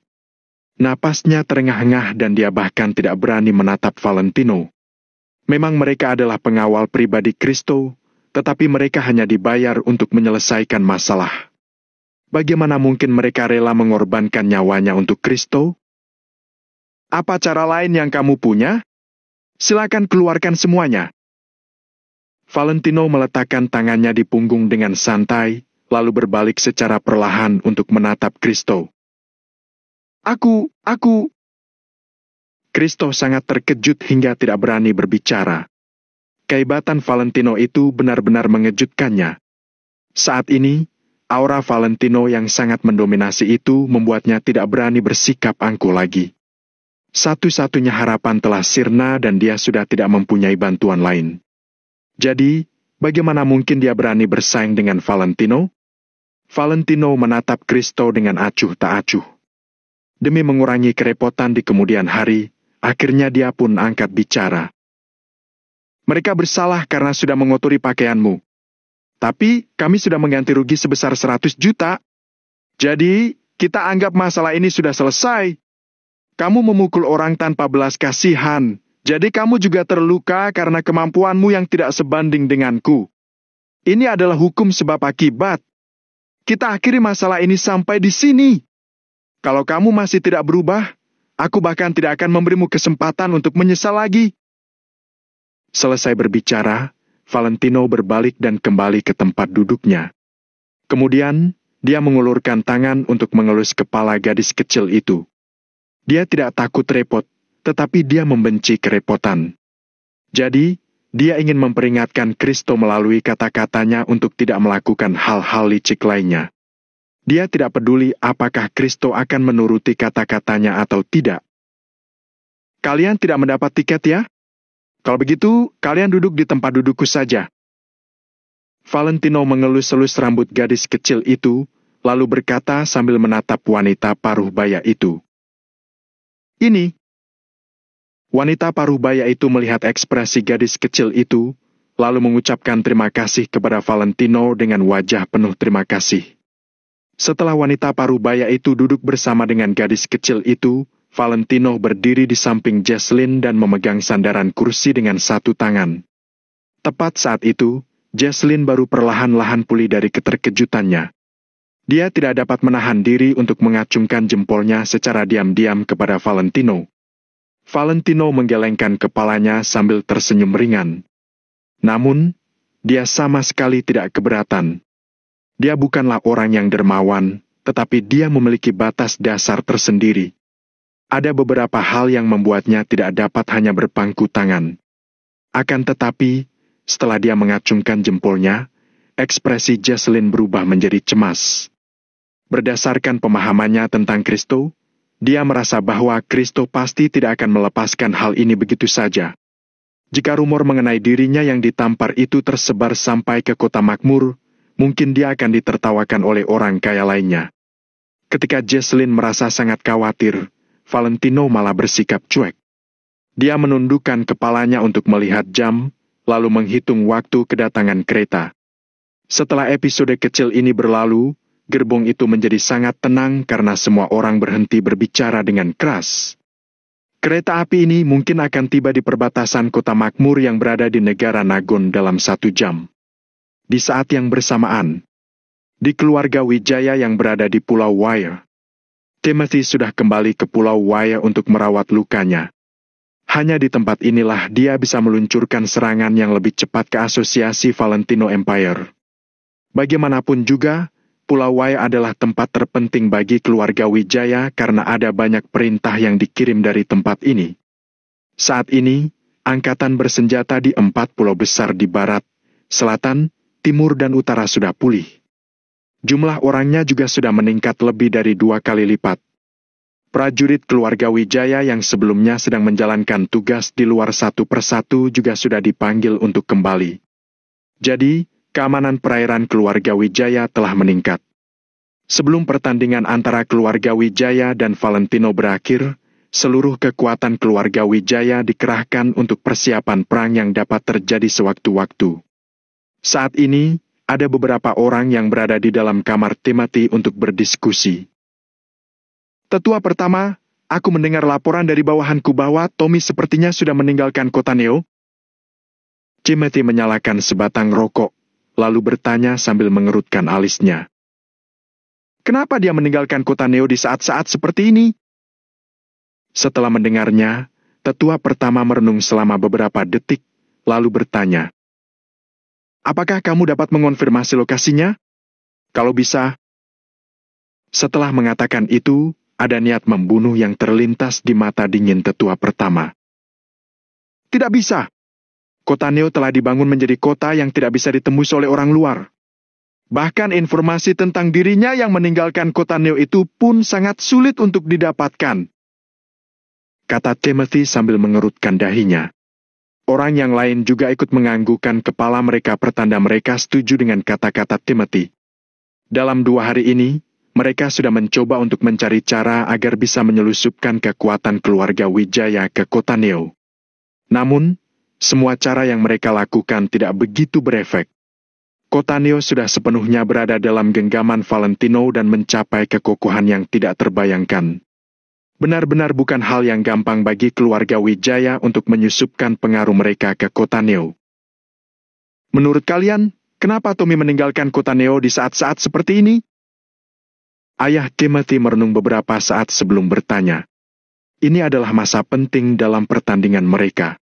Napasnya terengah-engah dan dia bahkan tidak berani menatap Valentino. Memang mereka adalah pengawal pribadi Kristo, tetapi mereka hanya dibayar untuk menyelesaikan masalah. Bagaimana mungkin mereka rela mengorbankan nyawanya untuk Kristo? Apa cara lain yang kamu punya? Silakan keluarkan semuanya. Valentino meletakkan tangannya di punggung dengan santai, lalu berbalik secara perlahan untuk menatap Kristo. Aku. Kristo sangat terkejut hingga tidak berani berbicara. Kehebatan Valentino itu benar-benar mengejutkannya. Saat ini, aura Valentino yang sangat mendominasi itu membuatnya tidak berani bersikap angkuh lagi. Satu-satunya harapan telah sirna dan dia sudah tidak mempunyai bantuan lain. Jadi, bagaimana mungkin dia berani bersaing dengan Valentino? Valentino menatap Kristo dengan acuh tak acuh. Demi mengurangi kerepotan di kemudian hari, akhirnya dia pun angkat bicara. Mereka bersalah karena sudah mengotori pakaianmu. Tapi, kami sudah mengganti rugi sebesar 100 juta. Jadi, kita anggap masalah ini sudah selesai. Kamu memukul orang tanpa belas kasihan. Jadi kamu juga terluka karena kemampuanmu yang tidak sebanding denganku. Ini adalah hukum sebab akibat. Kita akhiri masalah ini sampai di sini. Kalau kamu masih tidak berubah, aku bahkan tidak akan memberimu kesempatan untuk menyesal lagi. Selesai berbicara, Valentino berbalik dan kembali ke tempat duduknya. Kemudian, dia mengulurkan tangan untuk mengelus kepala gadis kecil itu. Dia tidak takut repot, tetapi dia membenci kerepotan. Jadi, dia ingin memperingatkan Kristo melalui kata-katanya untuk tidak melakukan hal-hal licik lainnya. Dia tidak peduli apakah Kristo akan menuruti kata-katanya atau tidak. Kalian tidak mendapat tiket ya? Kalau begitu, kalian duduk di tempat dudukku saja. Valentino mengelus-elus rambut gadis kecil itu, lalu berkata sambil menatap wanita paruh baya itu. Ini. Wanita paruh baya itu melihat ekspresi gadis kecil itu, lalu mengucapkan terima kasih kepada Valentino dengan wajah penuh terima kasih. Setelah wanita paruh baya itu duduk bersama dengan gadis kecil itu, Valentino berdiri di samping Jesslyn dan memegang sandaran kursi dengan satu tangan. Tepat saat itu, Jesslyn baru perlahan-lahan pulih dari keterkejutannya. Dia tidak dapat menahan diri untuk mengacungkan jempolnya secara diam-diam kepada Valentino. Valentino menggelengkan kepalanya sambil tersenyum ringan. Namun, dia sama sekali tidak keberatan. Dia bukanlah orang yang dermawan, tetapi dia memiliki batas dasar tersendiri. Ada beberapa hal yang membuatnya tidak dapat hanya berpangku tangan. Akan tetapi, setelah dia mengacungkan jempolnya, ekspresi Jesslyn berubah menjadi cemas. Berdasarkan pemahamannya tentang Kristo, dia merasa bahwa Kristo pasti tidak akan melepaskan hal ini begitu saja. Jika rumor mengenai dirinya yang ditampar itu tersebar sampai ke kota makmur, mungkin dia akan ditertawakan oleh orang kaya lainnya. Ketika Jesslyn merasa sangat khawatir, Valentino malah bersikap cuek. Dia menundukkan kepalanya untuk melihat jam, lalu menghitung waktu kedatangan kereta. Setelah episode kecil ini berlalu, gerbong itu menjadi sangat tenang karena semua orang berhenti berbicara dengan keras. Kereta api ini mungkin akan tiba di perbatasan kota makmur yang berada di negara Nagon dalam 1 jam. Di saat yang bersamaan, di keluarga Wijaya yang berada di Pulau Waya, Timothy sudah kembali ke Pulau Waya untuk merawat lukanya. Hanya di tempat inilah dia bisa meluncurkan serangan yang lebih cepat ke asosiasi Valentino Empire. Bagaimanapun juga, Pulau Waya adalah tempat terpenting bagi keluarga Wijaya karena ada banyak perintah yang dikirim dari tempat ini. Saat ini, angkatan bersenjata di 4 pulau besar di barat, selatan, timur dan utara sudah pulih. Jumlah orangnya juga sudah meningkat lebih dari 2 kali lipat. Prajurit keluarga Wijaya yang sebelumnya sedang menjalankan tugas di luar satu persatu juga sudah dipanggil untuk kembali. Jadi, keamanan perairan keluarga Wijaya telah meningkat. Sebelum pertandingan antara keluarga Wijaya dan Valentino berakhir, seluruh kekuatan keluarga Wijaya dikerahkan untuk persiapan perang yang dapat terjadi sewaktu-waktu. Saat ini, ada beberapa orang yang berada di dalam kamar Timothy untuk berdiskusi. Tetua pertama, aku mendengar laporan dari bawahanku bahwa Tommy sepertinya sudah meninggalkan kota Neo. Timothy menyalakan sebatang rokok, lalu bertanya sambil mengerutkan alisnya. Kenapa dia meninggalkan kota Neo di saat-saat seperti ini? Setelah mendengarnya, tetua pertama merenung selama beberapa detik, lalu bertanya. Apakah kamu dapat mengonfirmasi lokasinya? Kalau bisa. Setelah mengatakan itu, ada niat membunuh yang terlintas di mata dingin tetua pertama. Tidak bisa. Kota Neo telah dibangun menjadi kota yang tidak bisa ditembus oleh orang luar. Bahkan informasi tentang dirinya yang meninggalkan kota Neo itu pun sangat sulit untuk didapatkan. Kata Timothy sambil mengerutkan dahinya. Orang yang lain juga ikut menganggukkan kepala mereka pertanda mereka setuju dengan kata-kata Timothy. Dalam 2 hari ini, mereka sudah mencoba untuk mencari cara agar bisa menyelusupkan kekuatan keluarga Wijaya ke kota Neo. Namun, semua cara yang mereka lakukan tidak begitu berefek. Kota Neo sudah sepenuhnya berada dalam genggaman Valentino dan mencapai kekokohan yang tidak terbayangkan. Benar-benar bukan hal yang gampang bagi keluarga Wijaya untuk menyusupkan pengaruh mereka ke kota Neo. Menurut kalian, kenapa Tommy meninggalkan kota Neo di saat-saat seperti ini? Ayah Timothy merenung beberapa saat sebelum bertanya. Ini adalah masa penting dalam pertandingan mereka.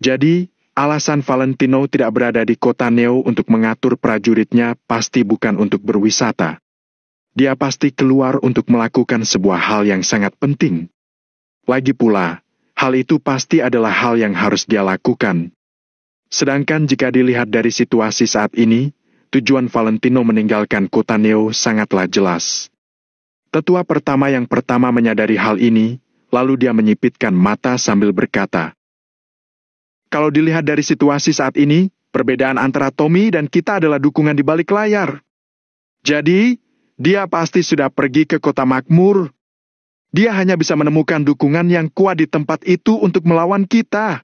Jadi, alasan Valentino tidak berada di kota Neo untuk mengatur prajuritnya pasti bukan untuk berwisata. Dia pasti keluar untuk melakukan sebuah hal yang sangat penting. Lagi pula, hal itu pasti adalah hal yang harus dia lakukan. Sedangkan jika dilihat dari situasi saat ini, tujuan Valentino meninggalkan kota Neo sangatlah jelas. Tetua pertama yang pertama menyadari hal ini, lalu dia menyipitkan mata sambil berkata, kalau dilihat dari situasi saat ini, perbedaan antara Tommy dan kita adalah dukungan di balik layar. Jadi, dia pasti sudah pergi ke kota makmur. Dia hanya bisa menemukan dukungan yang kuat di tempat itu untuk melawan kita.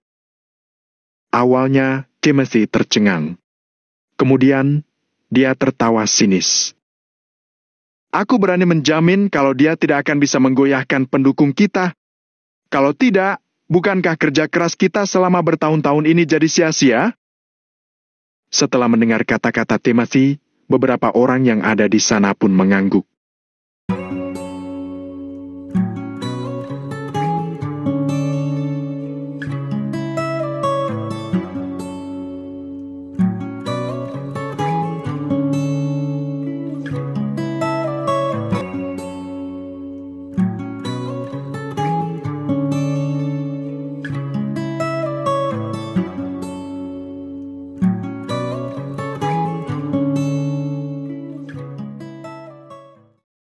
Awalnya, Timothy tercengang. Kemudian, dia tertawa sinis. Aku berani menjamin kalau dia tidak akan bisa menggoyahkan pendukung kita. Kalau tidak, bukankah kerja keras kita selama bertahun-tahun ini jadi sia-sia? Setelah mendengar kata-kata Timothy, beberapa orang yang ada di sana pun mengangguk.